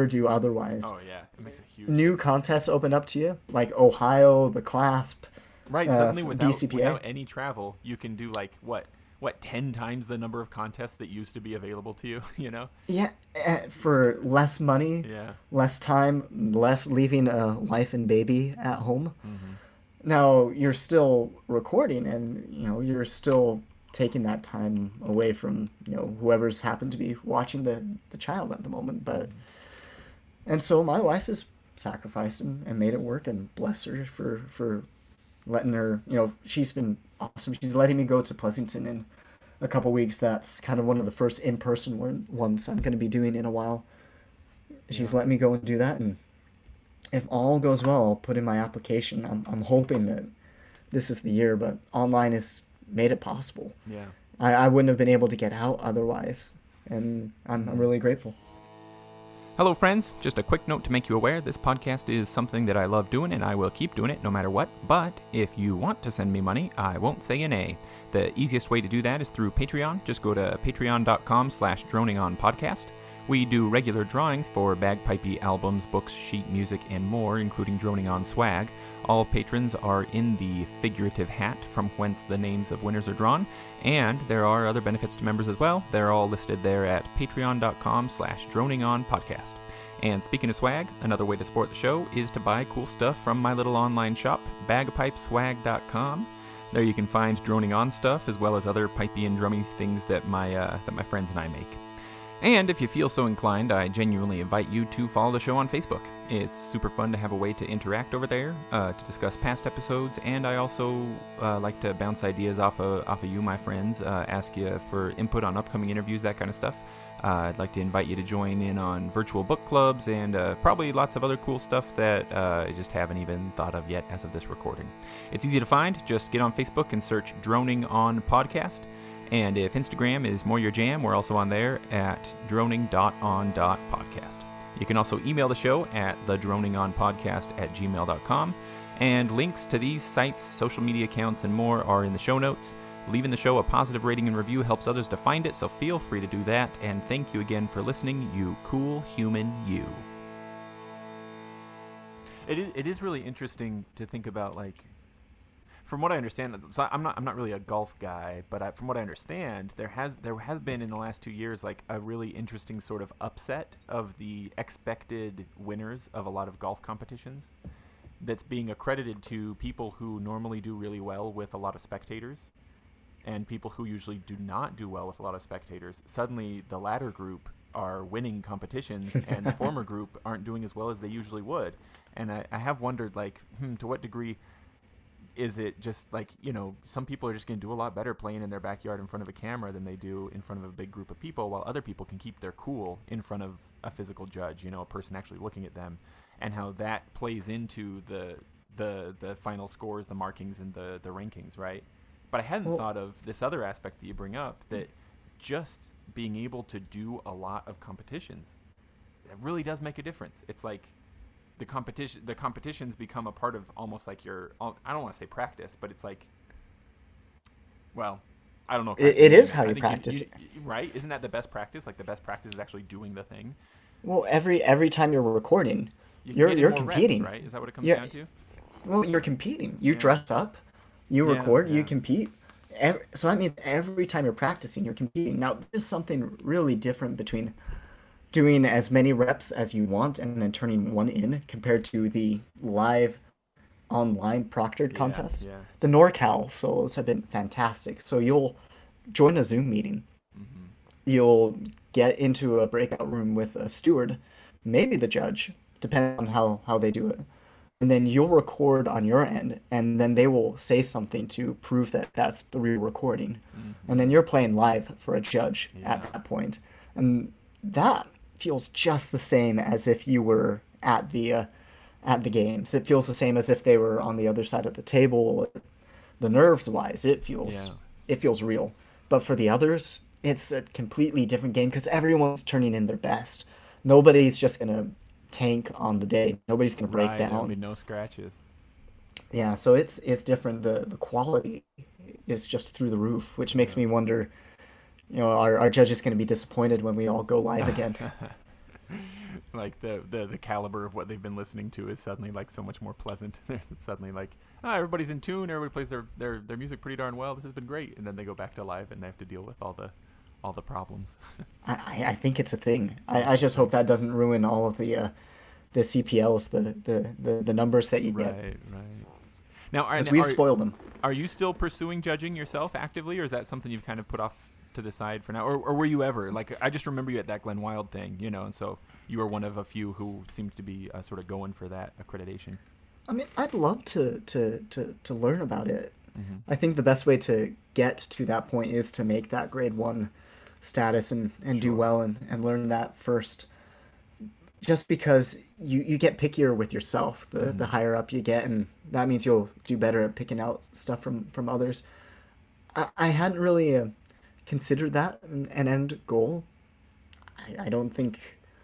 do otherwise. Oh yeah, it makes a huge New contests open up to you, like Ohio, the Clasp, right. Suddenly, BCPA. without any travel, you can do like what 10 times the number of contests that used to be available to you. You know? Yeah, for less money, Yeah. less time, less leaving a wife and baby at home. Mm-hmm. Now you're still recording, and you're still taking that time away from whoever's happened to be watching the child at the moment. But and so my wife has sacrificed and made it work, and bless her for letting her. She's been awesome. She's letting me go to Pleasanton in a couple weeks. That's kind of one of the first in-person ones I'm going to be doing in a while. She's let me go and do that, and if all goes well, I'll put in my application. I'm hoping that this is the year, but online has made it possible. Yeah. I wouldn't have been able to get out otherwise, and I'm really grateful. Hello, friends. Just a quick note to make you aware, this podcast is something that I love doing, and I will keep doing it no matter what. But if you want to send me money, I won't say a nay. The easiest way to do that is through Patreon. Just go to patreon.com/DroningOnPodcast. We do regular drawings for bagpipe albums, books, sheet music, and more, including Droning On swag. All patrons are in the figurative hat from whence the names of winners are drawn, and there are other benefits to members as well. They're all listed there at patreon.com/DroningOnPodcast. And speaking of swag, another way to support the show is to buy cool stuff from my little online shop, bagpipeswag.com. There you can find Droning On stuff, as well as other pipey and drummy things that my friends and I make. And if you feel so inclined, I genuinely invite you to follow the show on Facebook. It's super fun to have a way to interact over there, to discuss past episodes, and I also like to bounce ideas off of you, my friends, ask you for input on upcoming interviews, that kind of stuff. I'd like to invite you to join in on virtual book clubs and probably lots of other cool stuff that I just haven't even thought of yet as of this recording. It's easy to find. Just get on Facebook and search Droning On Podcast. And if Instagram is more your jam, we're also on there at droning.on.podcast. You can also email the show at thedroningonpodcast@gmail.com. And links to these sites, social media accounts, and more are in the show notes. Leaving the show a positive rating and review helps others to find it, so feel free to do that. And thank you again for listening, you cool human you. It is really interesting to think about, like, from what I understand, so I'm not really a golf guy, but from what I understand, there has been in the last 2 years like a really interesting sort of upset of the expected winners of a lot of golf competitions that's being accredited to people who normally do really well with a lot of spectators, and people who usually do not do well with a lot of spectators. Suddenly, the latter group are winning competitions, and the former group aren't doing as well as they usually would. And I have wondered, like, to what degree is it just like, some people are just going to do a lot better playing in their backyard in front of a camera than they do in front of a big group of people, while other people can keep their cool in front of a physical judge, a person actually looking at them, and how that plays into the final scores, the markings, and the rankings, right? But I hadn't thought of this other aspect that you bring up, that just being able to do a lot of competitions, that really does make a difference. It's like, the competitions become a part of almost like your, I don't want to say practice, but it's like, well, I don't know if It is how I you think practice. right? Isn't that the best practice? Like the best practice is actually doing the thing. Well, every time you're recording, You can get in you're more reps, competing. right? Is that what it comes Yeah, down to? well, you're competing. You Yeah. dress up, you Yeah, record, you yeah. compete. So that means every time you're practicing, you're competing. Now, there's something really different between doing as many reps as you want and then turning one in compared to the live online proctored Yeah, contests. yeah. The NorCal solos have been fantastic. So you'll join a Zoom meeting, Mm-hmm. you'll get into a breakout room with a steward, maybe the judge, depending on how they do it. And then you'll record on your end, and then they will say something to prove that that's the real recording. And then Mm-hmm. you're playing live for a judge at Yeah. that point. And that feels just the same as if you were at the games. It feels the same as if they were on the other side of the table. The nerves wise, Yeah. it feels real. But for the others, it's a completely different game because everyone's turning in their best. Nobody's just gonna tank on the day. Nobody's gonna break Right. There'll be down. no scratches. Yeah, so it's different. The quality is just through the roof, which makes Yeah. me wonder, our judges gonna be disappointed when we all go live again. Like the caliber of what they've been listening to is suddenly like so much more pleasant. They're suddenly like, everybody's in tune. Everybody plays their music pretty darn well. This has been great. And then they go back to live and they have to deal with all the problems. I think it's a thing. I It's a just hope thing. that doesn't ruin all of the CPLs, the numbers that you get, Right. Right. Now, because we've spoiled them. are you still pursuing judging yourself actively, or is that something you've kind of put off to the side for now, or were you ever like? I just remember you at that Glenn Wild thing, and so you were one of a few who seemed to be sort of going for that accreditation. I mean, I'd love to learn about it. Mm-hmm. I think the best way to get to that point is to make that grade one status and do Sure. well and learn that first. Just because you get pickier with yourself the Mm-hmm. higher up you get, and that means you'll do better at picking out stuff from others. I hadn't really considered that an end goal. I don't think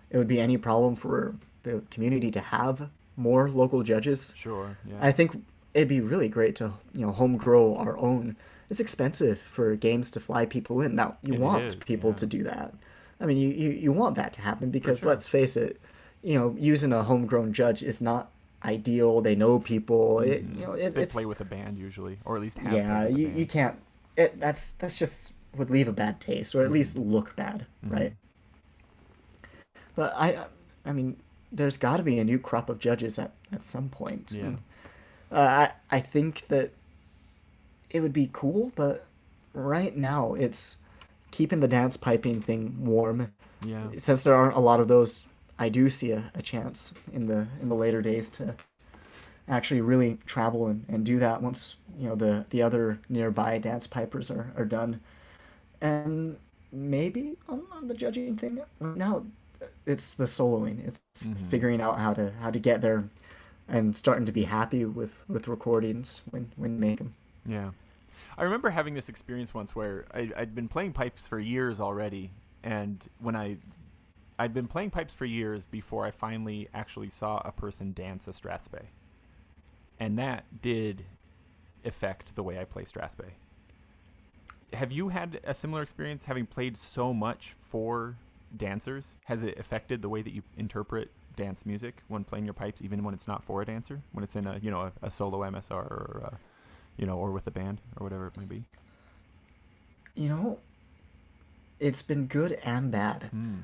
it would be any problem for the community to have more local judges. Sure. Yeah. I think it'd be really great to home grow our own. It's expensive for games to fly people in. Now you It want is. people Yeah. to do that. I mean, you want that to happen For because sure. let's face it, using a homegrown judge is not ideal. They know people. Mm-hmm. They It's play with a band usually, or at least have played yeah. with a You band. can't. That's just would leave a bad taste or at Mm-hmm. least look bad, Mm-hmm. right? But I mean, there's got to be a new crop of judges at some point. Yeah. I think that it would be cool, but right now it's keeping the dance piping thing warm. Yeah. Since there aren't a lot of those, I do see a chance in the later days to actually really travel and do that once the other nearby dance pipers are done. And maybe on the judging thing right now, it's the soloing. It's Mm-hmm. figuring out how to get there and starting to be happy with recordings when you make them. Yeah. I remember having this experience once where I'd been playing pipes for years already, and when I'd been playing pipes for years before I finally actually saw a person dance a strathspey, and that did affect the way I play strathspey. Have you had a similar experience having played so much for dancers? Has it affected the way that you interpret dance music when playing your pipes, even when it's not for a dancer, when it's in a solo MSR or or with the band or whatever it may be? You know, it's been good and bad. Hmm.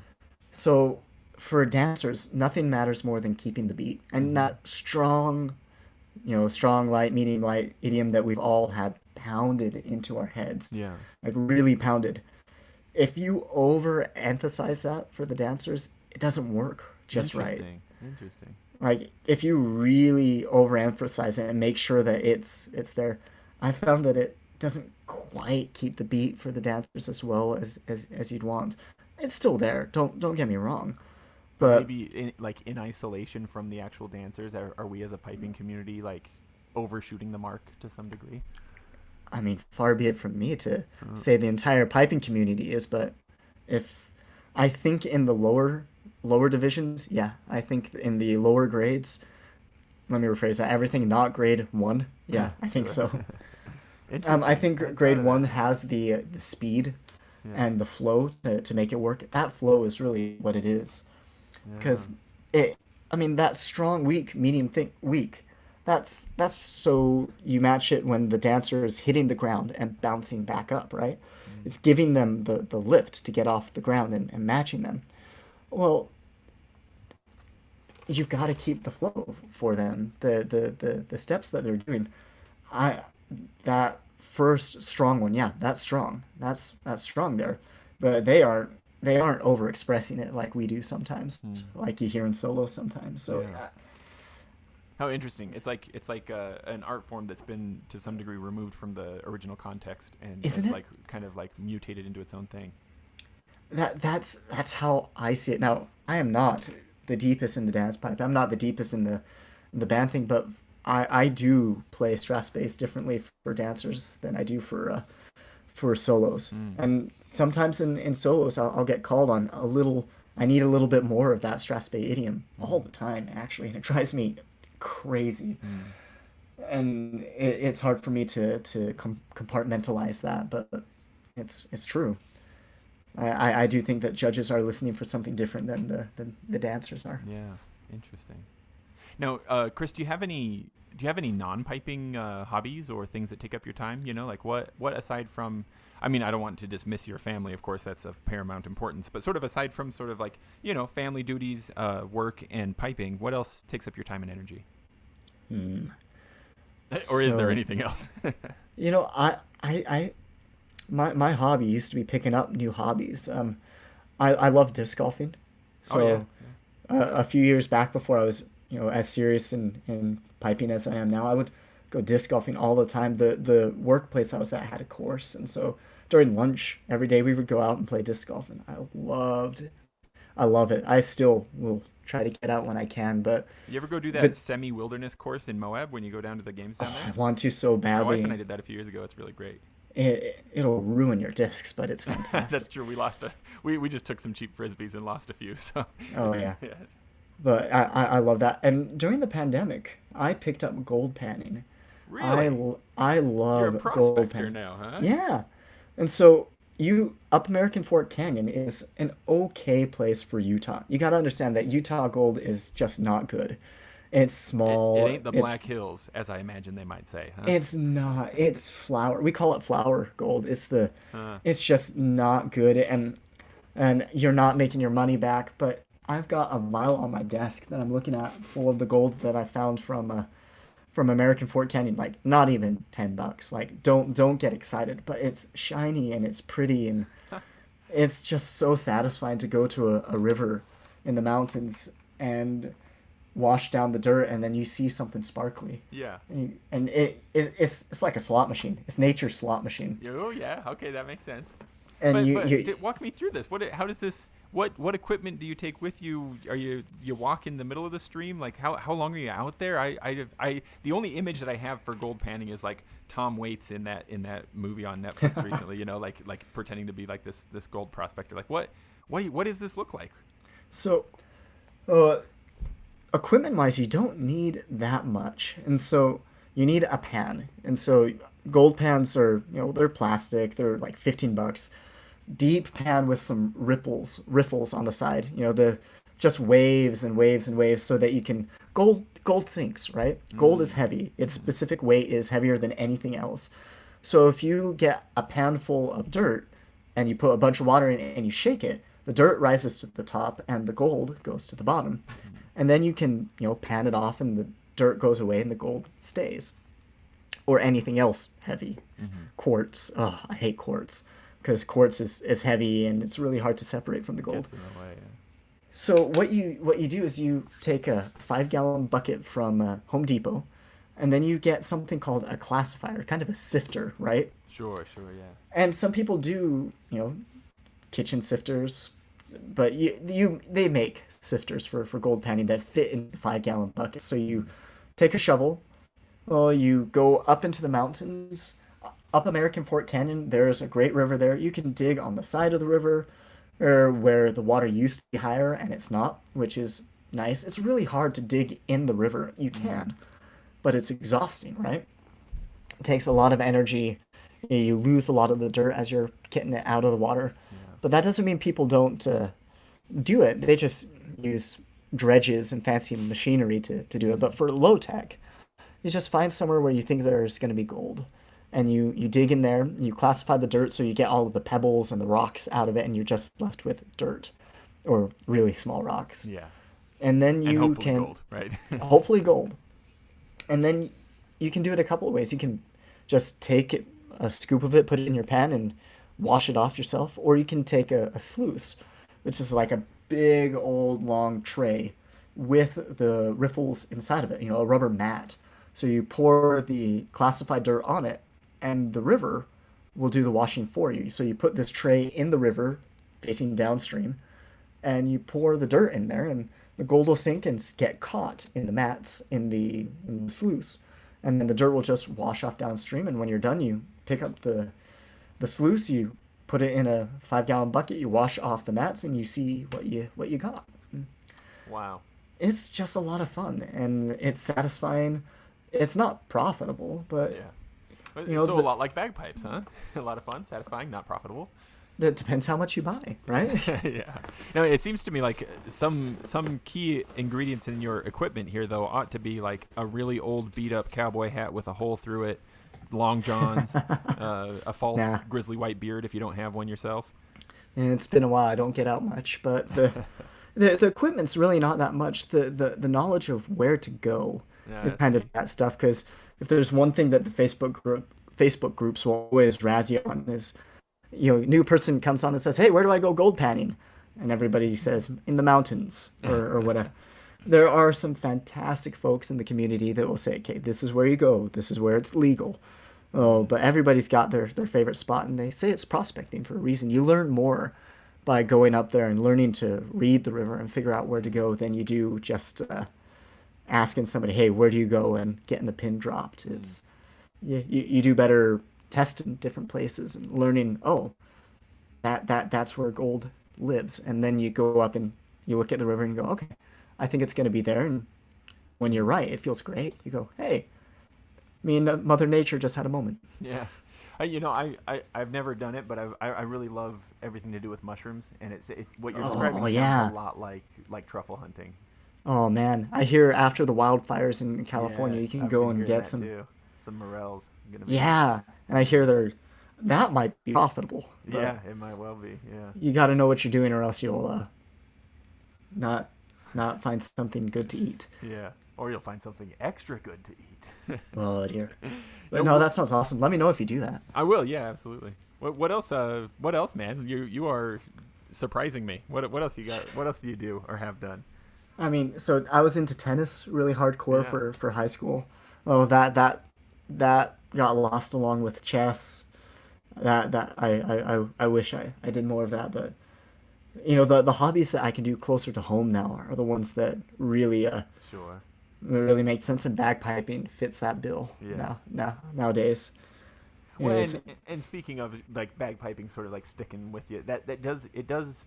So for dancers, nothing matters more than keeping the beat and Mm-hmm. that strong light, medium light idiom that we've all had pounded into our heads, Yeah. like really pounded. If you overemphasize that for the dancers, it doesn't work just right. Interesting. Interesting. Like if you really overemphasize it and make sure that it's there, I found that it doesn't quite keep the beat for the dancers as well as you'd want. It's still there. Don't get me wrong, But but maybe in isolation from the actual dancers, are we as a piping community like overshooting the mark to some degree? I mean, far be it from me to Uh, say the entire piping community is, but if I think in the lower lower divisions, yeah, I think in the lower grades, let me rephrase that. Everything not grade 1, yeah, I think Sure. so. I Interesting. I think hadn't thought grade of 1 that. has the speed Yeah. and the flow to make it work. That flow is really what it is. Yeah. Because it, I mean, that strong, weak, medium, thick, weak. That's so you match it when the dancer is hitting the ground and bouncing back up, right? Mm. It's giving them the lift to get off the ground and matching them. Well, you've got to keep the flow for them. The steps that they're doing. I that first strong one, yeah, that's strong. That's strong there, but they aren't overexpressing it like we do sometimes, Mm. like you hear in solos sometimes. So Yeah. How interesting. It's like an art form that's been to some degree removed from the original context and isn't has it? like kind of like mutated into its own thing. That's how I see it. Now, I am not the deepest in the dance pipe. I'm not the deepest in the band thing, but I do play strathspeys differently for dancers than I do for solos. Mm. And sometimes in solos, I'll get called on a little. I need a little bit more of that strathspey idiom all Mm. the time, actually, and it drives me crazy. Mm. And it's hard for me to compartmentalize that, but it's true. I do think that judges are listening for something different than the dancers are. Yeah. Interesting. Now, Chris, do you have any non-piping hobbies or things that take up your time? You know, like what aside from, I mean, I don't want to dismiss your family, of course, that's of paramount importance, but sort of aside from sort of like, you know, family duties, work, and piping, what else takes up your time and energy? Hmm. Or is there So, anything else? I my hobby used to be picking up new hobbies. I love disc golfing. Oh yeah, So a few years back, before I was as serious in piping as I am now, I would go disc golfing all the time. The workplace I was at had a course, and so during lunch every day we would go out and play disc golf, and I love it. I still will try to get out when I can, but you ever go do that but semi-wilderness course in Moab when you go down to the games down oh, there? I want to so My wife and I badly. did that a few years ago. It's really great. It'll ruin your discs, but it's That's fantastic. true. We just took some cheap frisbees and lost a few. So Oh it's yeah. yeah. But I love that. And during the pandemic, I picked up gold panning. Really, I you're a love gold prospector panning. now, huh? Yeah. And so up American Fork Canyon is an okay place for Utah. You got to understand that Utah gold is just not good. It's It small. ain't the Black Hills, as I imagine they might say, huh? It's not. It's flour. We call it flour gold. Uh, It's just not good, and you're not making your money back. But I've got a vial on my desk that I'm looking at, full of the gold that I found from American Fort Canyon. Like not even $10. Like don't get excited, but it's shiny and it's pretty, and it's just so satisfying to go to a river in the mountains and wash down the dirt, and then you see something sparkly, yeah. and it's like a slot machine. It's nature's slot machine, Oh yeah. Okay, that makes sense. and Walk me through this. How does this? What equipment do you take with you? Are you walk in the middle of the stream? Like how long are you out there? The only image that I have for gold panning is like Tom Waits in that movie on Netflix recently. You know, like pretending to be like this gold prospector. Like what does this look like? so uh, equipment wise, you don't need that much, and so you need a pan, and so gold pans are they're plastic. They're like $15. Deep pan with some riffles on the side. The just waves and waves and waves, so that you can gold sinks, right? Gold is Mm. heavy. Its Mm. specific weight is heavier than anything else. So if you get a pan full of dirt and you put a bunch of water in it and you shake it, the dirt rises to the top and the gold goes to the bottom. Mm. And then you can, pan it off and the dirt goes away and the gold stays. Or anything else heavy. Mm. Quartz. Oh, I hate quartz because quartz is heavy and it's really hard to separate from the gold. Gets in the way. So what you do is you take a 5-gallon bucket from Home Depot, and then you get something called a classifier, kind of a sifter, right? Sure. Sure. Yeah. And some people do, kitchen sifters, but they make sifters for gold panning that fit in the 5-gallon bucket. So you Mm. take a shovel, well, you go up into the mountains, up American Fork Canyon. There's a great river there. You can dig on the side of the river. or where the water used to be higher and it's not, which is nice. It's really hard to dig in the river. You Mm, can, but it's exhausting, right? It takes a lot of energy. You lose a lot of the dirt as you're getting it out of the water. yeah. But that doesn't mean people don't do it. They just use dredges and fancy machinery to do it. But Mm, for low tech, you just find somewhere where you think there's going to be gold. And you dig in there, you classify the dirt so you get all of the pebbles and the rocks out of it, and you're just left with dirt or really small rocks. yeah. And then And you hopefully can, gold, right? hopefully gold. And then you can do it a couple of ways. You can just take a scoop of it, put it in your pan, and wash it off yourself. Or you can take a sluice, which is like a big old long tray with the riffles inside of it, a rubber mat. So you pour the classified dirt on it, and the river will do the washing for you. So you put this tray in the river facing downstream, and you pour the dirt in there, and the gold will sink and get caught in the mats in the sluice, and then the dirt will just wash off downstream. And when you're done, you pick up the sluice, you put it in a 5 gallon bucket, you wash off the mats, and you see what you got. Wow. It's just a lot of fun, and it's satisfying. It's not profitable, but Yeah. But you know so a the, lot like bagpipes, huh? A lot of fun, satisfying, not profitable. it depends how much you buy, right? Yeah. No, it seems to me like some key ingredients in your equipment here though ought to be like a really old beat up cowboy hat with a hole through it, long johns, a false Nah, grizzly white beard if you don't have one yourself. and it's been a while. I don't get out much, but the equipment's really not that much. The knowledge of where to go Yeah, is that's kind of key. that stuff. Because if there's one thing that the Facebook groups will always razz you on is, new person comes on and says, "Hey, where do I go gold panning?" And everybody says, "In the mountains," or whatever. There are some fantastic folks in the community that will say, "Okay, this is where you go. This is where it's legal." Oh, but everybody's got their favorite spot, and they say it's prospecting for a reason. You learn more by going up there and learning to read the river and figure out where to go than you do just asking somebody, "Hey, where do you go?" and getting the pin dropped. Mm. It's you do better testing different places and learning. Oh, that's where gold lives, and then you go up and you look at the river and go, "Okay, I think it's going to be there." And when you're right, it feels great. You go, "Hey, me and Mother Nature just had a moment." Yeah. I've never done it, but I really love everything to do with mushrooms, and what you're Oh describing sounds a yeah. lot like truffle hunting. Oh man, I hear after the wildfires in California, Yes, you can I've go been and hearing get that some. too. Some morels gonna be. Yeah, and I hear that might be profitable, but Yeah, it might well be. Yeah. you got to know what you're doing, or else you'll not not find something good to eat. Yeah. Or you'll find something extra good to eat. Oh dear. But No, no, that sounds awesome. Let me know if you do that. I will. Yeah, absolutely. What else? What else, man? You are surprising me. What else you got? What else do you do or have done? I mean, so I was into tennis really hardcore Yeah. for high school. Oh, that got lost along with chess. I wish I did more of that, but the hobbies that I can do closer to home now are the ones that Sure. really make sense, and bagpiping fits that bill Yeah. nowadays. Well, It's and speaking of like bagpiping, sort of like sticking with you, that does it does.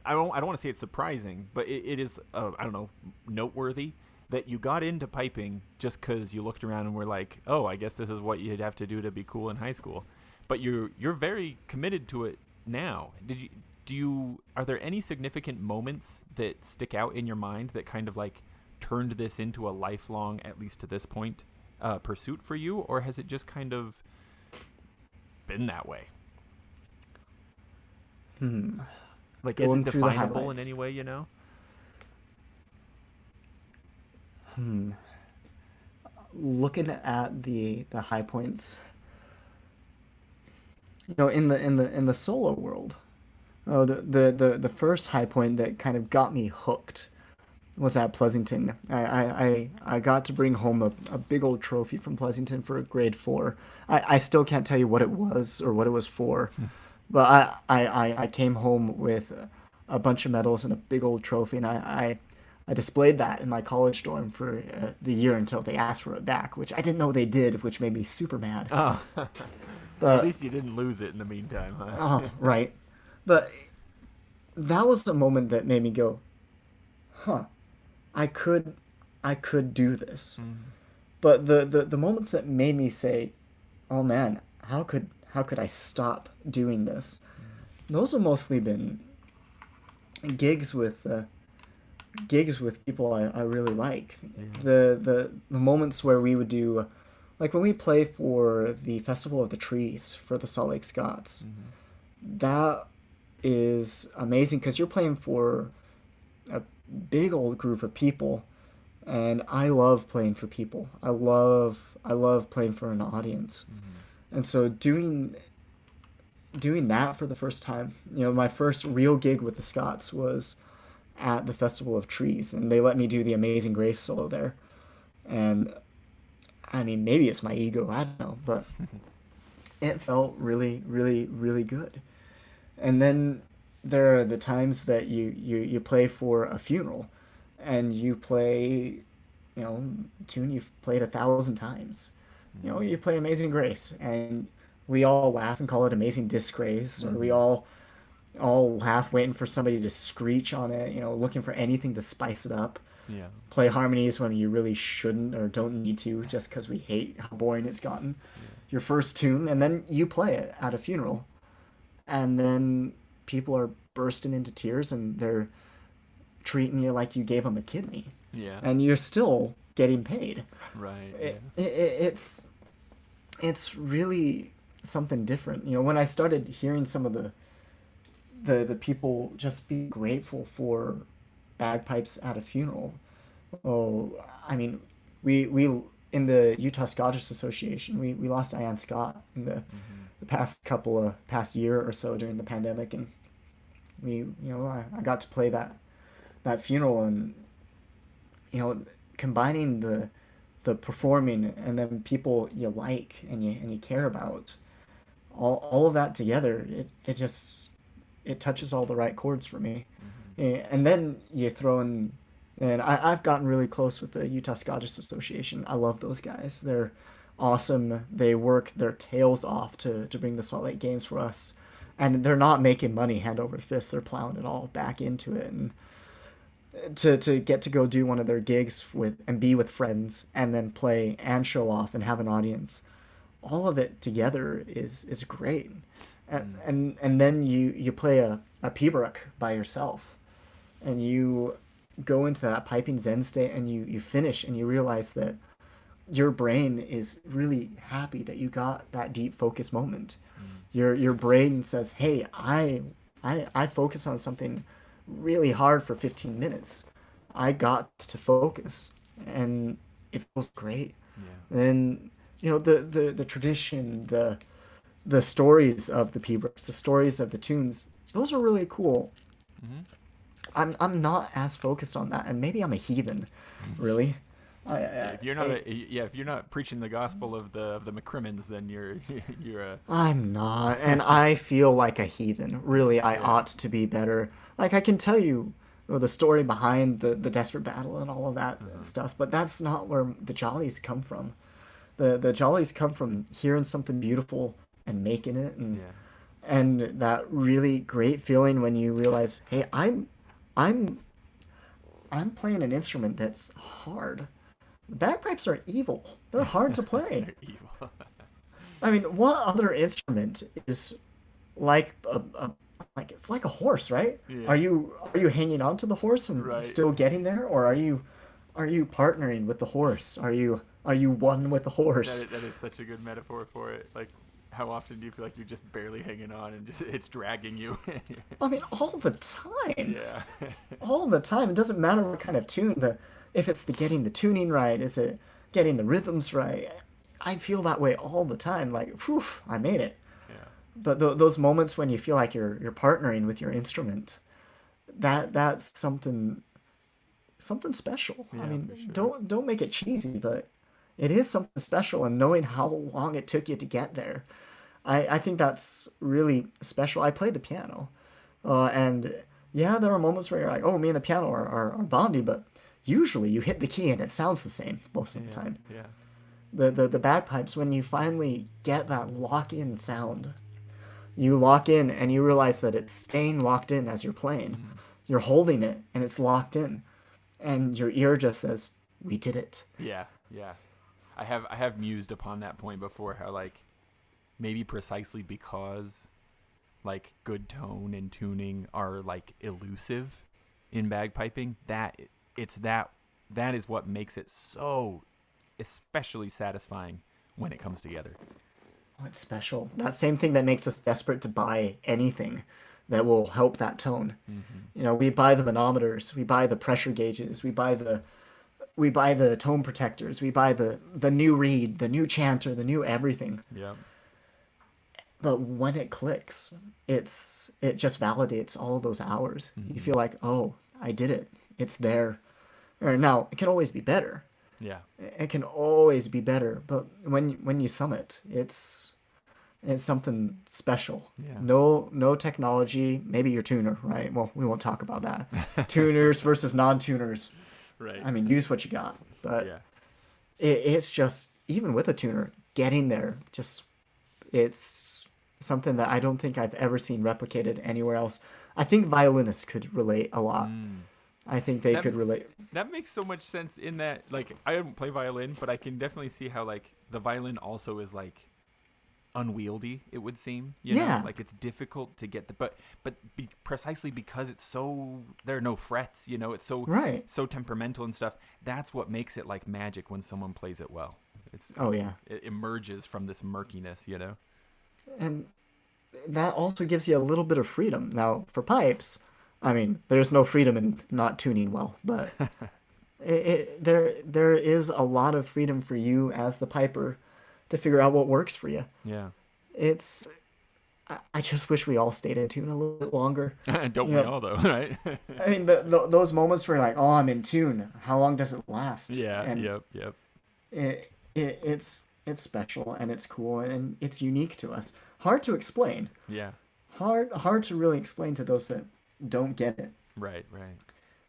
I don't want to say it's surprising, but it is I don't know, noteworthy that you got into piping just because you looked around and were like, oh, I guess this is what you'd have to do to be cool in high school. But you're very committed to it now. Are there any significant moments that stick out in your mind that kind of like turned this into a lifelong, at least to this point, pursuit for you, or has it just kind of been that way? Like, is it going through the definable in highlights. any way? You know? Looking at the high points, in the solo world. Oh, the first high point that kind of got me hooked was at Pleasanton. I got to bring home a big old trophy from Pleasanton for grade 4. I still can't tell you what it was or what it was for, but I came home with a bunch of medals and a big old trophy, and I displayed that in my college dorm for the year until they asked for it back, which I didn't know they did, which made me super mad. Oh, at But least you didn't lose it in the meantime, huh? oh, right. But that was the moment that made me go, huh, I could I could do this. Mm-hmm. But the moments that made me say, oh man, how could I stop doing this? Those have mostly been gigs with gigs with people I really like. Yeah. The moments where we would do, like when we play for the Festival of the Trees for the Salt Lake Scots, that is amazing because you're playing for a big old group of people, and I love playing for people. I love playing for an audience, and so doing that for the first time, my first real gig with the Scots was at the Festival of Trees, and they let me do the Amazing Grace solo there. And I mean, maybe it's my ego, I don't know, but it felt really, really, really good. And then there are the times that you play for a funeral, and you play, a tune you've played 1,000 times. You play Amazing Grace, and we all laugh and call it Amazing Disgrace, or we all laugh waiting for somebody to screech on it, looking for anything to spice it up. Yeah. Play harmonies when you really shouldn't or don't need to, just because we hate how boring it's gotten. Your first tune, and then you play it at a funeral, and then people are bursting into tears, and they're treating you like you gave them a kidney, Yeah. and you're still getting paid. Right. It's really something different. When I started hearing some of the people just be grateful for bagpipes at a funeral. Oh, I mean, we in the Utah Scottish Association, we lost Diane Scott in the past year or so during the pandemic, and I got to play that funeral, and combining the performing and then people you like and you care about, all of that together, it touches all the right chords for me. And then you throw in, and I've gotten really close with the Utah Scottish Association. I love those guys. They're awesome. They work their tails off to bring the Salt Lake Games for us. And they're not making money hand over fist. They're plowing it all back into it. And to get to go do one of their gigs and be with friends and then play and show off and have an audience, all of it together is great. And then you play a pibroch by yourself, and you go into that piping zen state, and you finish, and you realize that your brain is really happy that you got that deep focus moment. Your brain says, hey, I focus on something really hard for 15 minutes. I got to focus, and it feels great. And the tradition, the stories of the pibrochs, the stories of the tunes, those are really cool. I'm not as focused on that, and maybe I'm a heathen, really. If you're not preaching the gospel of the McCrimmons, then you're a. I'm not, and I feel like a heathen. Really, I ought to be better. Like, I can tell you the story behind the Desperate Battle and all of that stuff, but that's not where the jollies come from. The jollies come from hearing something beautiful and making it, and that really great feeling when you realize, hey, I'm playing an instrument that's hard. Bagpipes are evil. They're hard to play. They're evil. I mean, what other instrument is like it's like a horse, right? Yeah. Are you hanging on to the horse and still getting there, or are you partnering with the horse? Are you one with the horse? That is such a good metaphor for it. Like, how often do you feel like you're just barely hanging on and just it's dragging you? I mean, all the time. Yeah. All the time. It doesn't matter what kind of tune. If it's getting the tuning right, is it getting the rhythms right? I feel that way all the time. Like, whew, I made it. Yeah. But those moments when you feel like you're partnering with your instrument, that's something special. Yeah, I mean, for sure. don't make it cheesy, but it is something special. And knowing how long it took you to get there, I think that's really special. I played the piano, and yeah, there are moments where you're like, oh, me and the piano are bonding, but usually you hit the key and it sounds the same most of the time. Yeah. The bagpipes, when you finally get that lock-in sound, You lock in and you realize that it's staying locked in as you're playing. Mm. You're holding it and it's locked in, and your ear just says, "We did it." Yeah, yeah. I have mused upon that point before, how like maybe precisely because like good tone and tuning are like elusive in bagpiping, that it's that is what makes it so especially satisfying when it comes together. Oh, it's special. That same thing that makes us desperate to buy anything that will help that tone. Mm-hmm. We buy the manometers, we buy the pressure gauges, we buy the tone protectors, we buy the new reed, the new chanter, the new everything. Yeah. But when it clicks, it just validates all of those hours. You Mm-hmm. feel like, oh, I did it. It's there. Or now it can always be better. Yeah. It can always be better. But when you summit, it's something special. Yeah. No technology. Maybe your tuner, right? Well, we won't talk about that. Tuners versus non-tuners. Right. I mean, use what you got. But Yeah. it's just, even with a tuner, getting there, just, it's something that I don't think I've ever seen replicated anywhere else. I think violinists could relate a lot. Mm. I think they That could relate. that makes so much sense in that, like, I don't play violin, but I can definitely see how like the violin also is like unwieldy, it would seem, Yeah. like it's difficult to get the, precisely because it's so, there are no frets, it's so Right. so temperamental and stuff. That's what makes it like magic when someone plays it well. Oh, yeah. It emerges from this murkiness. And that also gives you a little bit of freedom. Now, for pipes, I mean, there's no freedom in not tuning well, but there is a lot of freedom for you as the piper to figure out what works for you. Yeah. It's I just wish we all stayed in tune a little bit longer. Don't You we know, all though, right? I mean, those moments where you're like, oh, I'm in tune. How long does it last? Yeah. And Yep. it's special and it's cool and it's unique to us. Hard to explain. Yeah. Hard to really explain to those that don't get it. Right.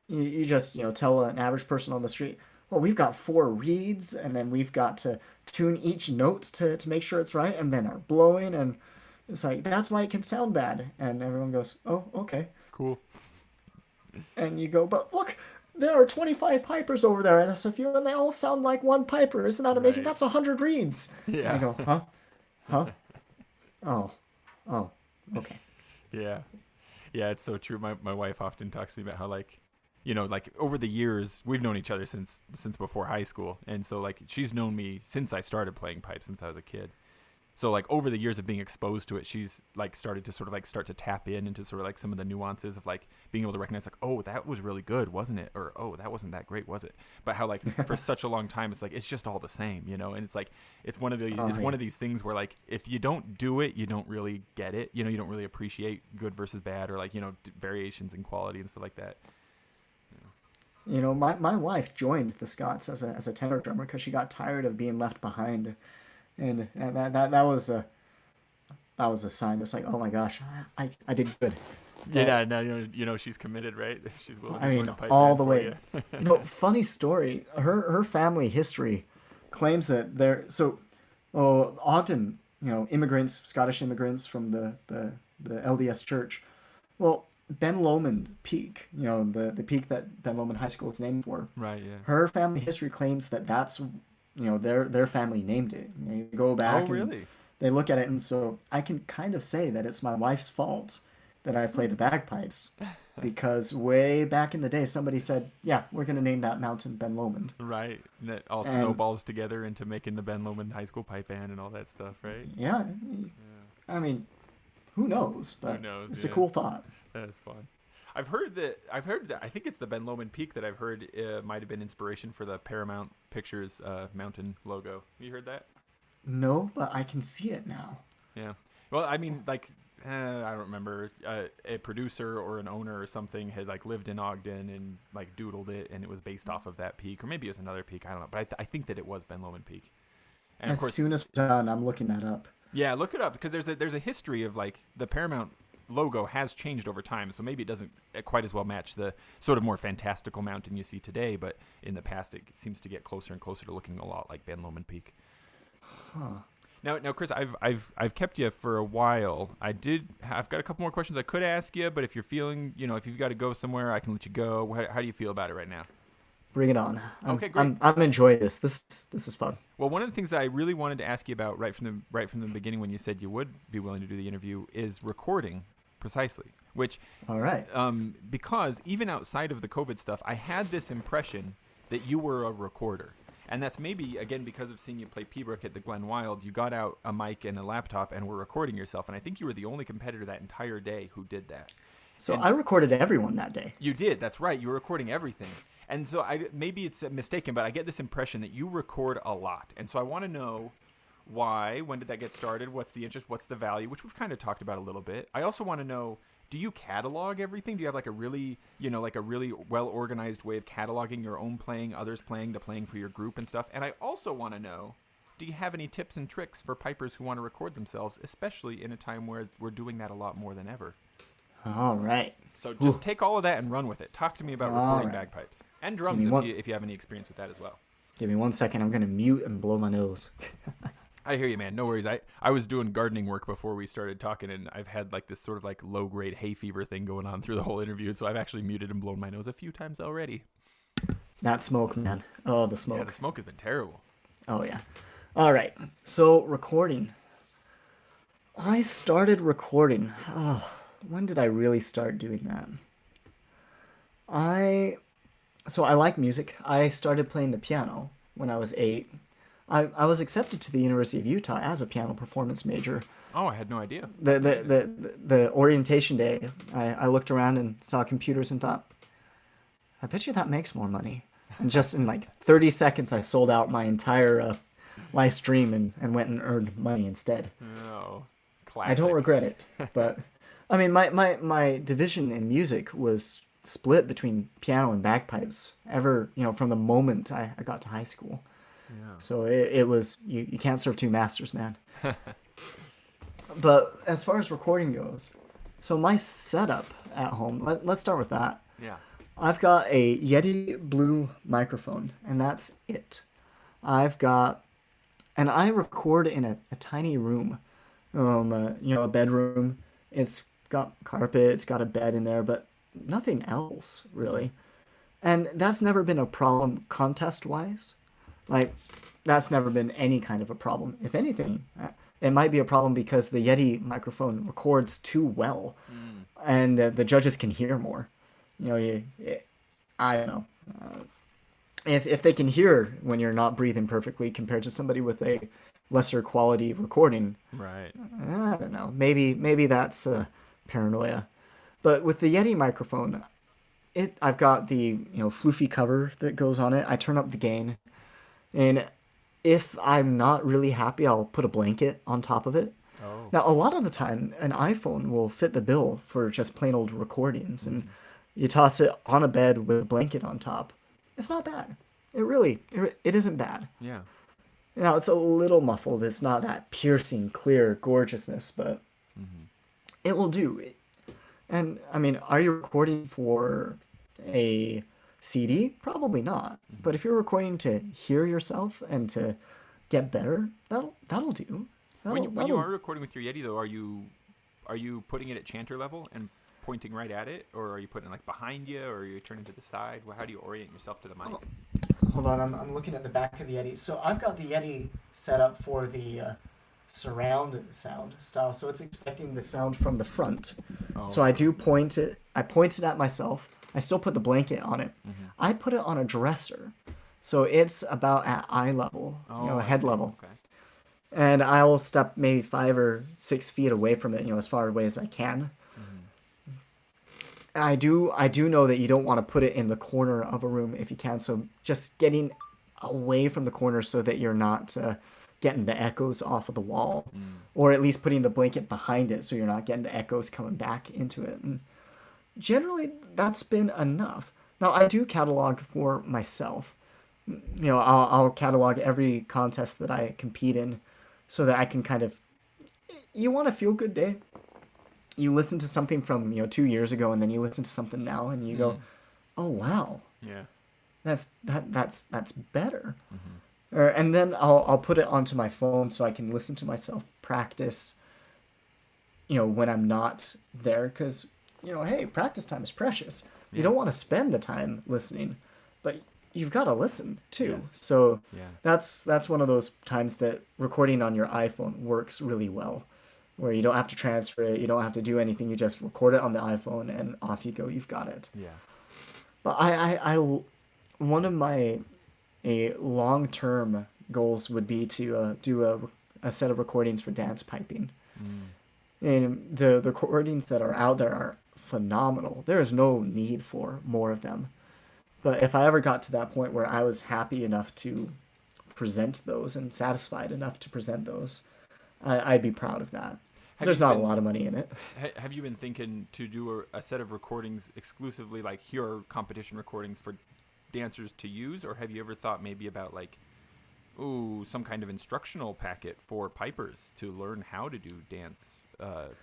You just tell an average person on the street, well, we've got 4 reeds and then we've got to tune each note to make sure it's right, and then our blowing, and it's like, that's why it can sound bad, and everyone goes, oh, okay. Cool. And you go, but look, there are 25 pipers over there at SFU and they all sound like one piper. Isn't that amazing? Right. That's 100 reeds. Yeah. And I go, huh? Oh, okay. Yeah. Yeah, it's so true. My wife often talks to me about how like, like over the years we've known each other since before high school, and so like she's known me since I started playing pipe, since I was a kid. So like over the years of being exposed to it, she's like started to sort of like start to tap into sort of like some of the nuances of like being able to recognize like, oh, that was really good, wasn't it? Or, oh, that wasn't that great, was it? But how like for such a long time it's like it's just all the same, and it's like it's one of the one of these things where like if you don't do it, you don't really get it. You don't really appreciate good versus bad, or like variations in quality and stuff like that. My wife joined the Scots as a tenor drummer because she got tired of being left behind, and that was a sign. It's like, oh my gosh, I did good. Yeah, now she's committed, right? She's willing to join the pipe all band the for way. you. Funny story. Her family history claims that often immigrants, Scottish immigrants from the LDS Church. Well, Ben Lomond Peak, the peak that Ben Lomond High School is named for. Right. Yeah. Her family history claims that's their family named it. You go back. Oh, really? And they look at it, and so I can kind of say that it's my wife's fault that I play the bagpipes, because way back in the day somebody said, yeah, we're going to name that mountain Ben Lomond. Right. And that all snowballs together into making the Ben Lomond High School pipe band and all that stuff, right? Yeah. I mean, who knows? But it's a cool thought. That's fun. I've heard that I think it's the Ben Lomond Peak that I've heard might have been inspiration for the Paramount Pictures mountain logo. You heard that? No, but I can see it now. Yeah. Well, I mean, like, I don't remember. A producer or an owner or something had like lived in Ogden and like doodled it, and it was based off of that peak, or maybe it was another peak. I don't know, but I think that it was Ben Lomond Peak. And as of course, soon as we're done, I'm looking that up. Yeah, look it up, because there's a history of like the Paramount logo has changed over time, so maybe it doesn't quite as well match the sort of more fantastical mountain you see today, but in the past it seems to get closer and closer to looking a lot like Ben Lomond Peak. Huh. Now, Chris, I've kept you for a while. I've got a couple more questions I could ask you, but if you're feeling, if you've got to go somewhere, I can let you go. How do you feel about it right now? Bring it on. Okay, great. I'm enjoying this. This is fun. Well, one of the things that I really wanted to ask you about right from the beginning when you said you would be willing to do the interview is recording, precisely. Which, all right, because even outside of the COVID stuff, I had this impression that you were a recorder. And that's maybe, again, because of seeing you play Pembroke at the Glen Wild, you got out a mic and a laptop and were recording yourself. And I think you were the only competitor that entire day who did that. So I recorded everyone that day. You did. That's right. You were recording everything. And so maybe it's mistaken, but I get this impression that you record a lot. And so I want to know why, when did that get started? What's the interest? What's the value? Which we've kind of talked about a little bit. I also want to know, do you catalog everything? Do you have like a really, like a really well-organized way of cataloging your own playing, others playing, the playing for your group and stuff? And I also want to know, do you have any tips and tricks for pipers who want to record themselves, especially in a time where we're doing that a lot more than ever? All right. So just take all of that and run with it. Talk to me about recording bagpipes and drums if you have any experience with that as well. Give me 1 second. I'm going to mute and blow my nose. I hear you, man. No worries. I was doing gardening work before we started talking, and I've had like this sort of like low-grade hay fever thing going on through the whole interview, so I've actually muted and blown my nose a few times already. That smoke, man. Oh, the smoke. Yeah, the smoke has been terrible. Oh, yeah. All right. So, recording. I started recording. Oh, when did I really start doing that? So I like music. I started playing the piano when I was 8. I was accepted to the University of Utah as a piano performance major. Oh, I had no idea. The orientation day, I looked around and saw computers and thought, I bet you that makes more money. And just in like 30 seconds, I sold out my entire live stream and went and earned money instead. Oh, classic. I don't regret it. But, I mean, my division in music was split between piano and bagpipes from the moment I got to high school. Yeah. So it was, you can't serve two masters, man. But as far as recording goes, so my setup at home, let's start with that. Yeah. I've got a Yeti Blue microphone, and that's it. And I record in a tiny room, a bedroom. It's got carpet, it's got a bed in there, but nothing else really. And that's never been a problem contest-wise. Like, that's never been any kind of a problem. If anything, it might be a problem because the Yeti microphone records too well, and the judges can hear more. I don't know. If they can hear when you're not breathing perfectly compared to somebody with a lesser quality recording, right? I don't know. Maybe that's paranoia. But with the Yeti microphone, I've got the floofy cover that goes on it. I turn up the gain. And if I'm not really happy, I'll put a blanket on top of it. Oh. Now, a lot of the time, an iPhone will fit the bill for just plain old recordings. And you toss it on a bed with a blanket on top. It's not bad. It isn't bad. Yeah. Now, it's a little muffled. It's not that piercing, clear gorgeousness, but it will do. And, I mean, are you recording for a CD? Probably not. But if you're recording to hear yourself and to get better, that'll do. When you are recording with your Yeti, though, are you putting it at chanter level and pointing right at it, or are you putting it like behind you, or are you turning to the side? How do you orient yourself to the mic? Hold on, I'm looking at the back of the Yeti. So I've got the Yeti set up for the surround sound style, so it's expecting the sound from the front. Oh. So I do point it. I point it at myself. I still put the blanket on it. I put it on a dresser, so it's about at eye level, head level. Okay. And I'll step maybe 5 or 6 feet away from it, as far away as I can. I do know that you don't want to put it in the corner of a room if you can. So just getting away from the corner so that you're not getting the echoes off of the wall, or at least putting the blanket behind it so you're not getting the echoes coming back into it. And generally, that's been enough. Now, I do catalog for myself. I'll catalog every contest that I compete in so that I can kind of... You want a feel-good day? You listen to something from 2 years ago, and then you listen to something now, and you go, "Oh wow, yeah, that's better." And then I'll put it onto my phone so I can listen to myself practice, when I'm not there, because, hey, practice time is precious. Yeah. You don't want to spend the time listening, but you've got to listen too. Yes. So Yeah. that's one of those times that recording on your iPhone works really well, where you don't have to transfer it, you don't have to do anything, you just record it on the iPhone and off you go, you've got it. Yeah. But one of my long-term goals would be to do a set of recordings for dance piping. And the recordings that are out there are phenomenal. There is no need for more of them. But if I ever got to that point where I was happy enough to present those and satisfied enough to present those, I'd be proud of that. There's not a lot of money in it. Have you been thinking to do a set of recordings exclusively, like here are competition recordings for dancers to use, or have you ever thought maybe about like, some kind of instructional packet for pipers to learn how to do dance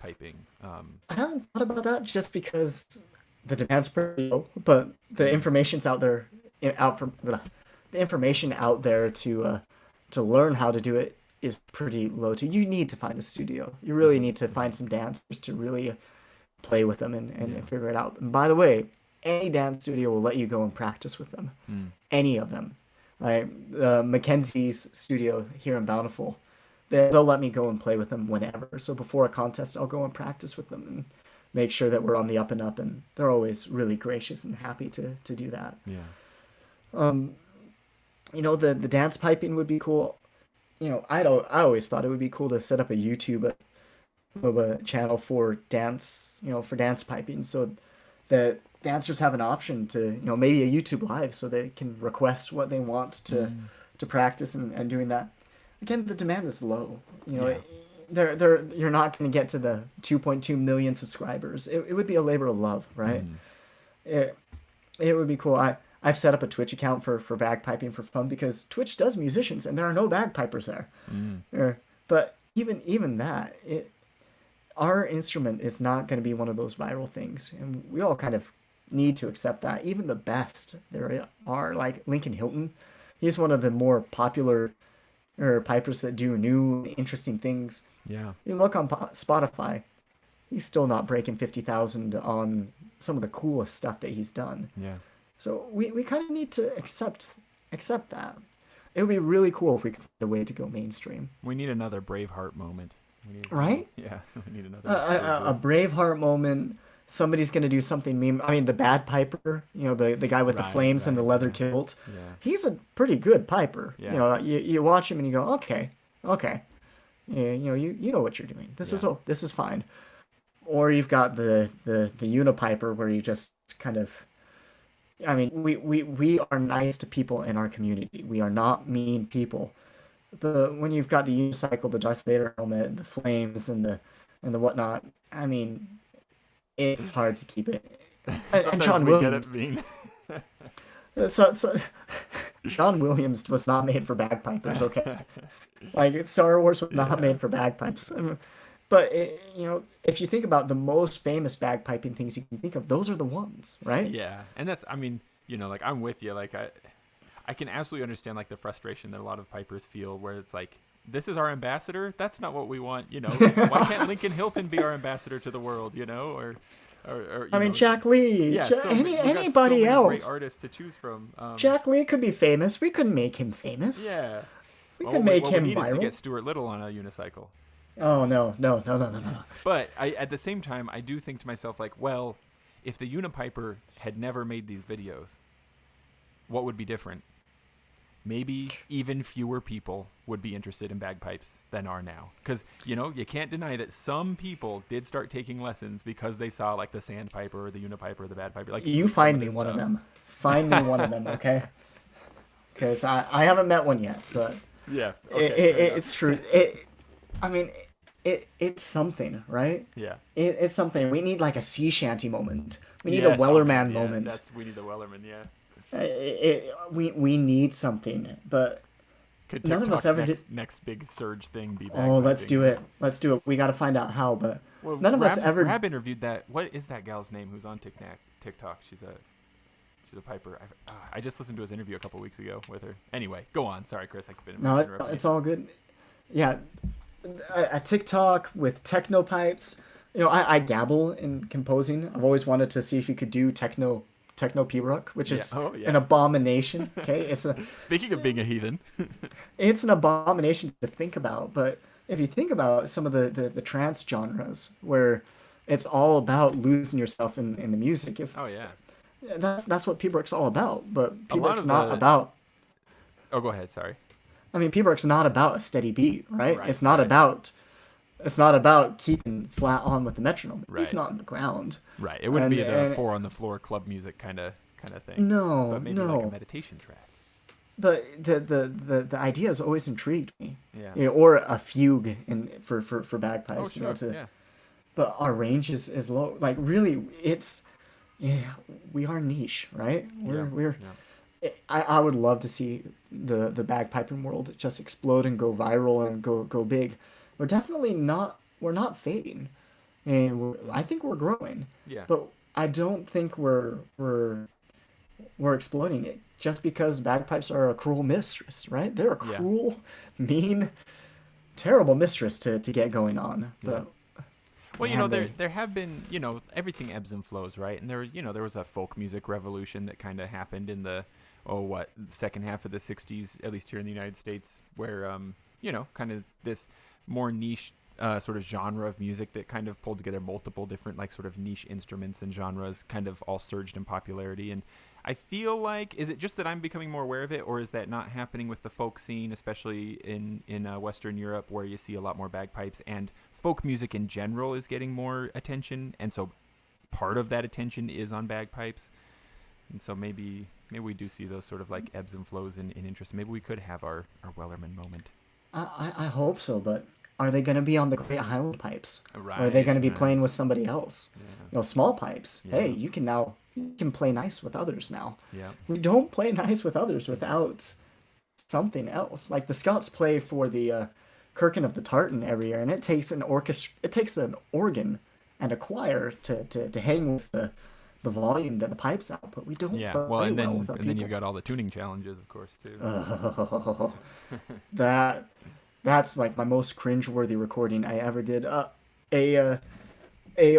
piping? I haven't thought about that just because the demand's pretty low, but the information's out there, the information out there to learn how to do it is pretty low too. You need to find a studio. You really need to find some dancers to really play with them and figure it out. And by the way, any dance studio will let you go and practice with them. Any of them. Like Mackenzie's studio here in Bountiful, they'll let me go and play with them whenever. So before a contest, I'll go and practice with them and make sure that we're on the up and up. And they're always really gracious and happy to do that. Yeah. The dance piping would be cool. I always thought it would be cool to set up a YouTube channel for dance, for dance piping, so that dancers have an option to, maybe a YouTube live, so they can request what they want to practice and doing that. Again, the demand is low. You're not going to get to the 2.2 million subscribers. It would be a labor of love, right? It would be cool. I've set up a Twitch account for bagpiping for fun because Twitch does musicians and there are no bagpipers there. But even that, our instrument is not going to be one of those viral things, and we all kind of need to accept that. Even the best there are, like Lincoln Hilton, he's one of the more popular pipers that do new interesting things. Yeah. You look on Spotify, he's still not breaking 50,000 on some of the coolest stuff that he's done. Yeah. So we kind of need to accept that. It would be really cool if we could find a way to go mainstream. We need another Braveheart moment. Right? Yeah, we need another. A Braveheart moment. Somebody's going to do something meme. I mean, the bad piper, the guy with the flames and the leather kilt. Yeah. He's a pretty good piper. Yeah. You watch him and you go, okay. Yeah, you know what you're doing. This is fine. Or you've got the unipiper where you just kind of, I mean, we are nice to people in our community. We are not mean people. But when you've got the unicycle, the Darth Vader helmet, the flames, and the whatnot, I mean, it's hard to keep it. And John Williams. So John Williams was not made for bagpipers. Okay, like Star Wars was not made for bagpipes. But if you think about the most famous bagpiping things you can think of, those are the ones, right? Yeah, and that's, I mean, like I'm with you. Like I can absolutely understand like the frustration that a lot of pipers feel, where it's like, this is our ambassador. That's not what we want. Why can't Lincoln Hilton be our ambassador to the world? Or I mean, Jack Lee. Yeah, anybody else. Great artists to choose from. Jack Lee could be famous. We couldn't make him famous. Yeah. We could make him we need viral. Is to get Stuart Little on a unicycle. Oh no. But at the same time, I do think to myself, like, well, if the Unipiper had never made these videos, what would be different? Maybe even fewer people would be interested in bagpipes than are now. Because, you can't deny that some people did start taking lessons because they saw, like, the sandpiper or the unipiper or the bagpiper. Like, you find me one of them. Find me one of them, okay? Because I haven't met one yet, but yeah, it's true. It's something, right? Yeah. It's something. We need like a sea shanty moment. We need a Wellerman moment. We need the Wellerman, yeah. We need something, but Could none of us ever did. Next big surge thing be? Oh, let's do it. We got to find out how, but none of us ever. Rab interviewed that. What is that gal's name who's on TikTok? She's a piper. I just listened to his interview a couple weeks ago with her. Anyway, go on. Sorry, Chris. I've been No, interrupting it's you. all good. Yeah, a TikTok with techno pipes. You know, I dabble in composing. I've always wanted to see if you could do techno p-rock, which is an abomination. Okay, Speaking of being a heathen. it's an abomination to think about. But if you think about some of the trance genres where it's all about losing yourself in the music, Oh yeah. that's what p-rock's all about. But A lot p-rock's of not about. Oh, go ahead. Sorry. I mean, p-rock's not about a steady beat, right? Right, It's not right. about. It's not about keeping flat on with the metronome. Right. It's not on the ground. Right. It wouldn't be the four on the floor club music kind of thing. No, But maybe no. like a meditation track. But the idea has always intrigued me. Yeah. You know, or a fugue for bagpipes. Oh, sure. You know, Yeah. but our range is low. Like really, we are niche, right? We're. I would love to see the bagpiping world just explode and go viral and go big. We're definitely not. We're not fading, and I think we're growing. Yeah. But I don't think we're exploding it just because bagpipes are a cruel mistress, right? They're a cruel, mean, terrible mistress to get going on. But well, you know, there have been, you know, everything ebbs and flows, right? And there was a folk music revolution that kind of happened in the second half of the 60s, at least here in the United States, where you know, kind of this more niche sort of genre of music that kind of pulled together multiple different like sort of niche instruments and genres kind of all surged in popularity. And I feel like, is it just that I'm becoming more aware of it, or is that not happening with the folk scene, especially in Western Europe, where you see a lot more bagpipes and folk music in general is getting more attention, and so part of that attention is on bagpipes, and so maybe we do see those sort of like ebbs and flows in interest. Maybe we could have our Wellerman moment. I hope so, but are they going to be on the Great Highland pipes? Right. Or are they going to be playing with somebody else? Yeah. You know, small pipes. Yeah. Hey, you can play nice with others now. Yeah. We don't play nice with others without something else. Like the Scots play for the Kirkin of the Tartan every year, and it takes an organ and a choir to hang with the volume that the pipes out, but we don't play well, and then with other then people. you've got all the tuning challenges, of course, too. Oh, that's like my most cringeworthy recording I ever did. A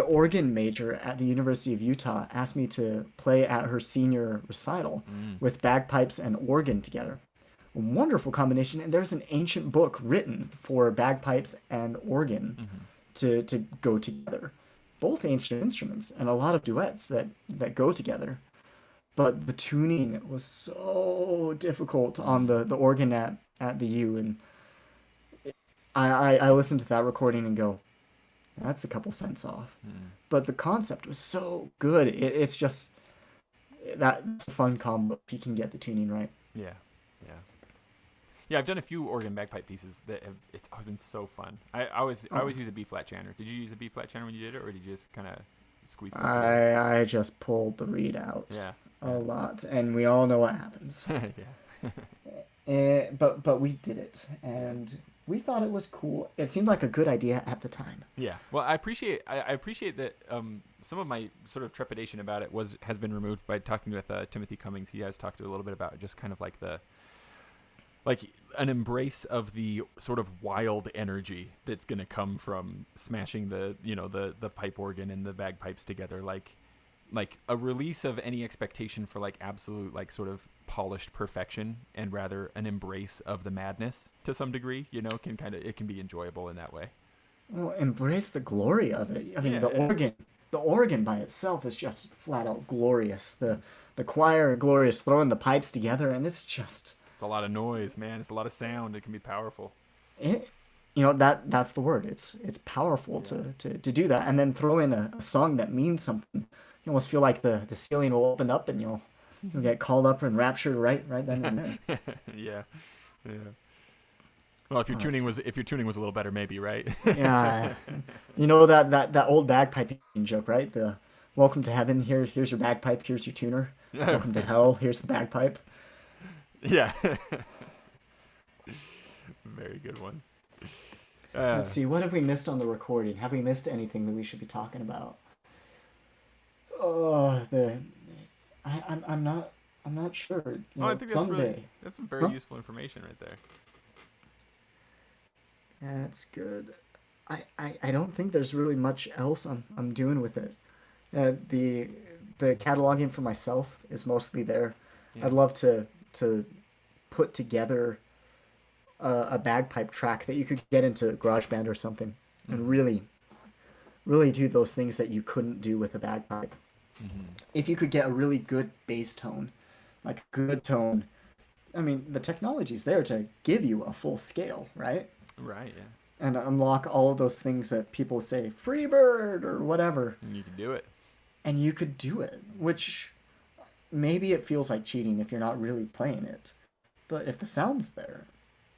organ major at the University of Utah asked me to play at her senior recital with bagpipes and organ together. A wonderful combination, and there's an ancient book written for bagpipes and organ to go together. Both ancient instruments, and a lot of duets that go together. But the tuning was so difficult on the organ at the U, and I listened to that recording and go, that's a couple cents off. But the concept was so good. It's just that's a fun combo if you can get the tuning right. Yeah, I've done a few organ bagpipe pieces that it's always been so fun. I always use a B flat chanter. Did you use a B flat chanter when you did it, or did you just kind of squeeze it? I just pulled the reed out a lot, and we all know what happens. But we did it, and we thought it was cool. It seemed like a good idea at the time. Yeah. Well, I appreciate that some of my sort of trepidation about it has been removed by talking with Timothy Cummings. He has talked a little bit about just kind of like an embrace of the sort of wild energy that's going to come from smashing the pipe organ and the bagpipes together, like a release of any expectation for like absolute like sort of polished perfection, and rather an embrace of the madness to some degree. You know, it can be enjoyable in that way. Well, embrace the glory of it. I mean, the organ by itself is just flat out glorious. The choir glorious, throwing the pipes together, and it's just. It's a lot of noise, man. It's a lot of sound. It can be powerful. That's the word. It's powerful to do that, and then throw in a song that means something. You almost feel like the ceiling will open up and you'll get called up and raptured right then and there. Yeah. Well, if your tuning was a little better, maybe, right? Yeah. You know that old bagpiping joke, right? The welcome to heaven. Here's your bagpipe. Here's your tuner. Welcome to hell. Here's the bagpipe. Yeah. Very good one. Let's see. What have we missed on the recording? Have we missed anything that we should be talking about? Oh, I'm not sure. Oh, I think Someday. that's some very Huh? useful information right there. That's good. I don't think there's really much else I'm doing with it. The cataloging for myself is mostly there. Yeah. I'd love to put together a bagpipe track that you could get into GarageBand or something, and Mm-hmm. really do those things that you couldn't do with a bagpipe. Mm-hmm. If you could get a really good bass tone, like a good tone, I mean, the technology's there to give you a full scale, right? Right. Yeah. And unlock all of those things that people say, Freebird or whatever. And you can do it. And you could do it, which maybe it feels like cheating if you're not really playing it. But if the sound's there,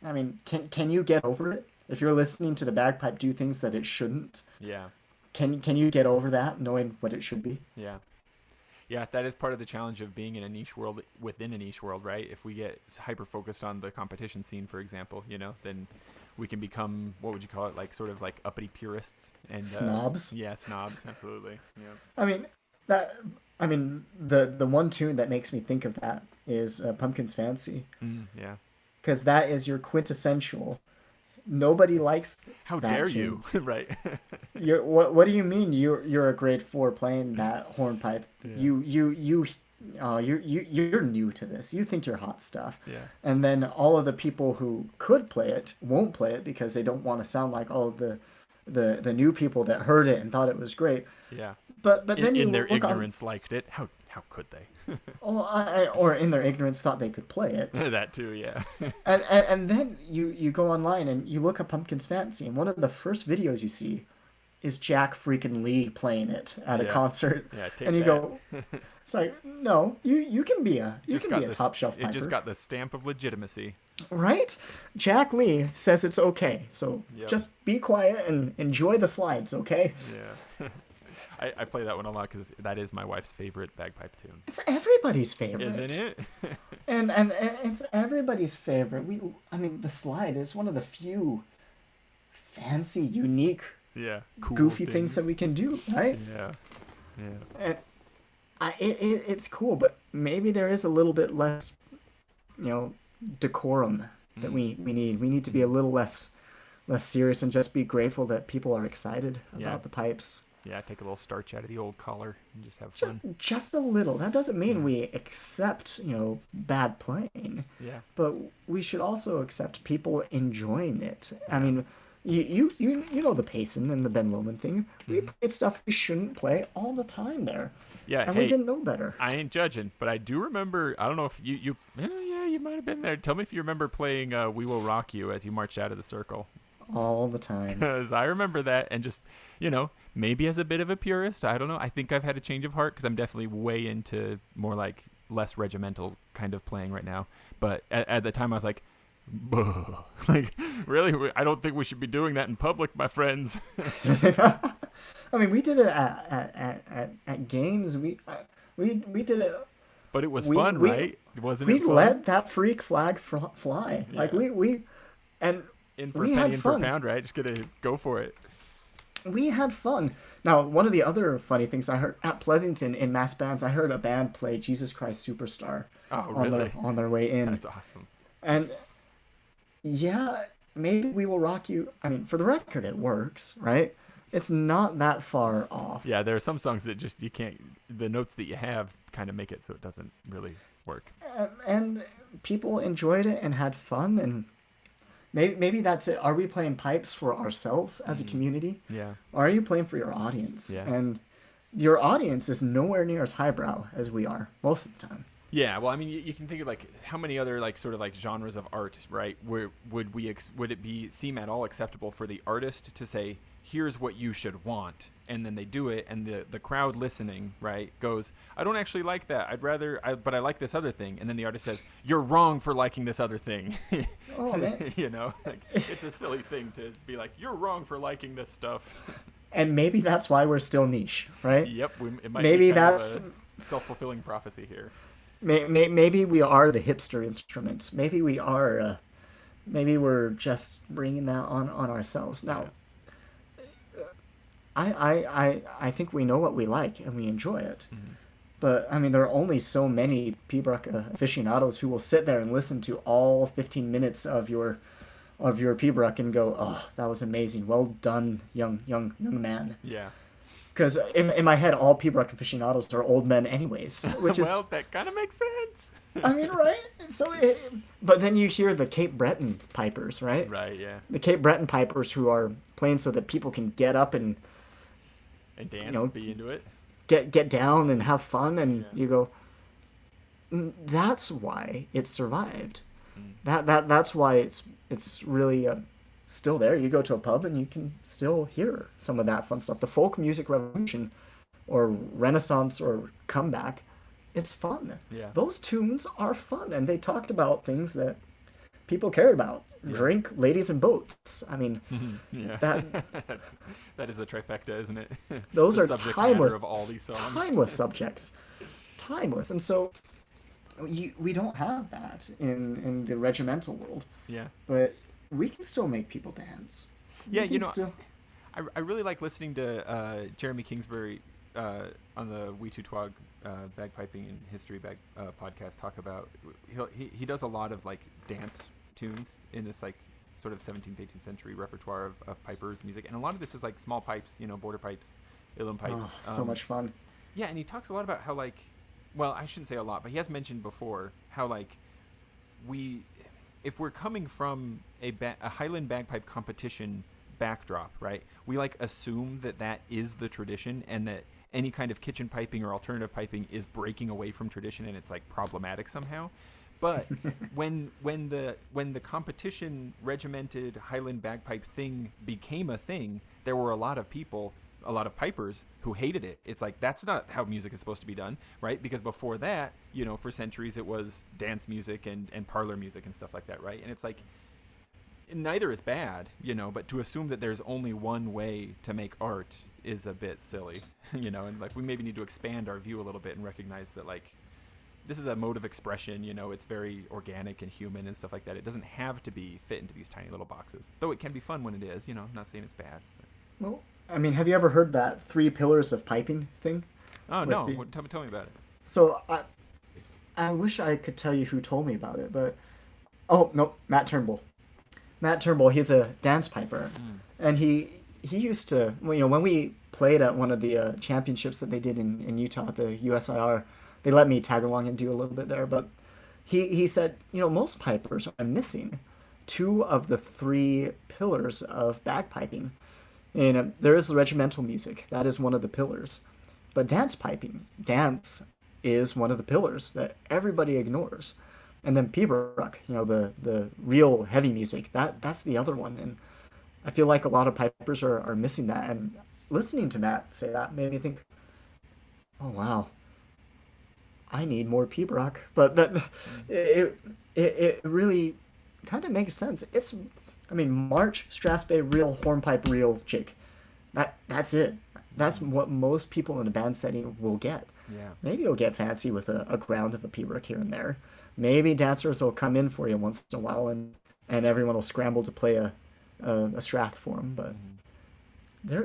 I mean, can you get over it? If you're listening to the bagpipe do things that it shouldn't, Yeah. can you get over that knowing what it should be? Yeah. Yeah, that is part of the challenge of being in a niche world within a niche world, right? If we get hyper focused on the competition scene, for example, then we can become, what would you call it, like sort of like uppity purists and Snobs. Yeah, snobs, absolutely. Yeah. I mean that. I mean the one tune that makes me think of that is Pumpkin's Fancy, Yeah. because that is your quintessential. Nobody likes How that dare tune. you? Right. What do you mean you're a grade 4 playing that hornpipe? Yeah. You're new to this. You think you're hot stuff. Yeah. And then all of the people who could play it won't play it because they don't want to sound like all of the new people that heard it and thought it was great. Yeah. But then you in their look ignorance liked it. How could they? or in their ignorance thought they could play it. That too, yeah. And then you go online and you look at Pumpkin's Fancy, and one of the first videos you see is Jack freaking Lee playing it at a Yeah. concert. Yeah, take And you that. go, it's like, no, you can be a top shelf piper. It just got the stamp of legitimacy. Right? Jack Lee says it's okay. So Yep. just be quiet and enjoy the slides, okay? Yeah. I play that one a lot because that is my wife's favorite bagpipe tune. It's everybody's favorite. Isn't it? And it's everybody's favorite. I mean, the slide is one of the few fancy, unique, Yeah. Cool goofy things that we can do, right? Yeah. Yeah. And it's cool, but maybe there is a little bit less, decorum that we need. We need to be a little less serious and just be grateful that people are excited Yeah. about the pipes. Yeah, take a little starch out of the old collar and just have fun. Just a little. That doesn't mean we accept, bad playing. Yeah. But we should also accept people enjoying it. I mean, you know the Payson and the Ben Lomond thing. We played stuff we shouldn't play all the time there. Yeah, And hey, we didn't know better. I ain't judging, but I do remember. I don't know if you you might have been there. Tell me if you remember playing "We Will Rock You" as you marched out of the circle. All the time. Because I remember that, and just maybe as a bit of a purist, I don't know. I think I've had a change of heart because I'm definitely way into more like less regimental kind of playing right now. But at the time, I was like, "Buh." Like, really, I don't think we should be doing that in public, my friends. I mean, we did it at games. We did it. But it was We- fun, we- right? Wasn't We it fun? let that freak flag fly. Like Yeah. we and In for we a penny, had in for a fun. pound, right? Just gonna go for it. We had fun. Now, one of the other funny things I heard at Pleasanton in mass bands, I heard a band play Jesus Christ Superstar Oh, on really? their way in. That's awesome. And yeah, maybe We Will Rock You. I mean, for the record, it works, right? It's not that far off. Yeah, there are some songs that just you can't. The notes that you have kind of make it so it doesn't really work. And people enjoyed it and had fun, and maybe that's it. Are we playing pipes for ourselves as a community? Yeah. Or are you playing for your audience? Yeah. And your audience is nowhere near as highbrow as we are most of the time. Yeah, well, I mean, you can think of like how many other like sort of like genres of art, right? Where would it seem at all acceptable for the artist to say, "Here's what you should want," and then they do it, and the crowd listening, right, goes, "I don't actually like that. But I like this other thing," and then the artist says, "You're wrong for liking this other thing." Oh man. Like, it's a silly thing to be like, "You're wrong for liking this stuff." And maybe that's why we're still niche, right? Yep, it might Maybe be kind that's- of a self-fulfilling prophecy here. Maybe we are the hipster instruments. Maybe we are. Maybe we're just bringing that on ourselves. Now, I think we know what we like and we enjoy it. Mm-hmm. But I mean, there are only so many pibroch aficionados who will sit there and listen to all 15 minutes of your pibroch and go, "Oh, that was amazing! Well done, young man." Yeah. Because in my head, all pibroch aficionados are old men, anyways. Which is, well, that kind of makes sense. I mean, right? So, but then you hear the Cape Breton pipers, right? Right. Yeah. The Cape Breton pipers who are playing so that people can get up and dance, and be into it. Get down and have fun, and Yeah. you go, that's why it survived. That's why it's really still there. You go to a pub and you can still hear some of that fun stuff. The folk music revolution or renaissance or comeback, it's fun. Yeah. Those tunes are fun, and they talked about things that people cared about. Yeah. Drink, ladies, and boats. I mean, yeah. that is the trifecta, isn't it? Those are subject timeless, matter of all these songs. timeless subjects. Timeless. And so we don't have that in the regimental world. Yeah. But we can still make people dance. Yeah, I really like listening to Jeremy Kingsbury on the We Two Twag Bagpiping and History podcast talk about. He does a lot of like dance tunes in this like sort of 17th, 18th century repertoire of pipers music, and a lot of this is like small pipes, border pipes, uilleann pipes. Oh, so much fun. Yeah, and he talks a lot about how like, well, I shouldn't say a lot, but he has mentioned before how like if we're coming from a Highland bagpipe competition backdrop, right? We like assume that is the tradition, and that any kind of kitchen piping or alternative piping is breaking away from tradition, and it's like problematic somehow. But when the competition regimented Highland bagpipe thing became a thing, there were a lot of pipers who hated it. It's like, that's not how music is supposed to be done, right? Because before that, for centuries it was dance music and parlor music and stuff like that, right? And it's like, neither is bad, but to assume that there's only one way to make art is a bit silly, and like we maybe need to expand our view a little bit and recognize that like this is a mode of expression, it's very organic and human and stuff like that. It doesn't have to be fit into these tiny little boxes, though it can be fun when it is. I'm not saying it's bad. But. Well, I mean, have you ever heard that 3 pillars of piping thing? Oh, no. Tell me about it. So I wish I could tell you who told me about it, but oh no, Matt Turnbull. Matt Turnbull, he's a dance piper, and he used to, when we played at one of the championships that they did in Utah, the USIR, they let me tag along and do a little bit there, but he said, most pipers are missing 2 of the 3 pillars of bagpiping. And there is regimental music. That is one of the pillars. But dance is one of the pillars that everybody ignores. And then pibroch, the real heavy music, that's the other one. And I feel like a lot of pipers are missing that. And listening to Matt say that made me think, oh, wow, I need more pibroch. But it really kind of makes sense. March, strathspey, reel, hornpipe, reel, jig. That's it. That's what most people in a band setting will get. Yeah. Maybe you'll get fancy with a ground of a pibroch here and there. Maybe dancers will come in for you once in a while, and everyone will scramble to play a strath for them. But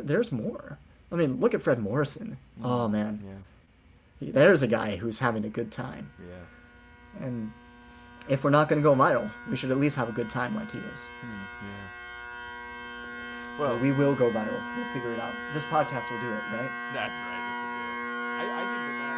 there's more. I mean, look at Fred Morrison. Oh man, there's a guy who's having a good time. Yeah. And if we're not going to go viral, we should at least have a good time like he is. Yeah. Well, we will go viral. We'll figure it out. This podcast will do it, right? That's right. This will do it. I think that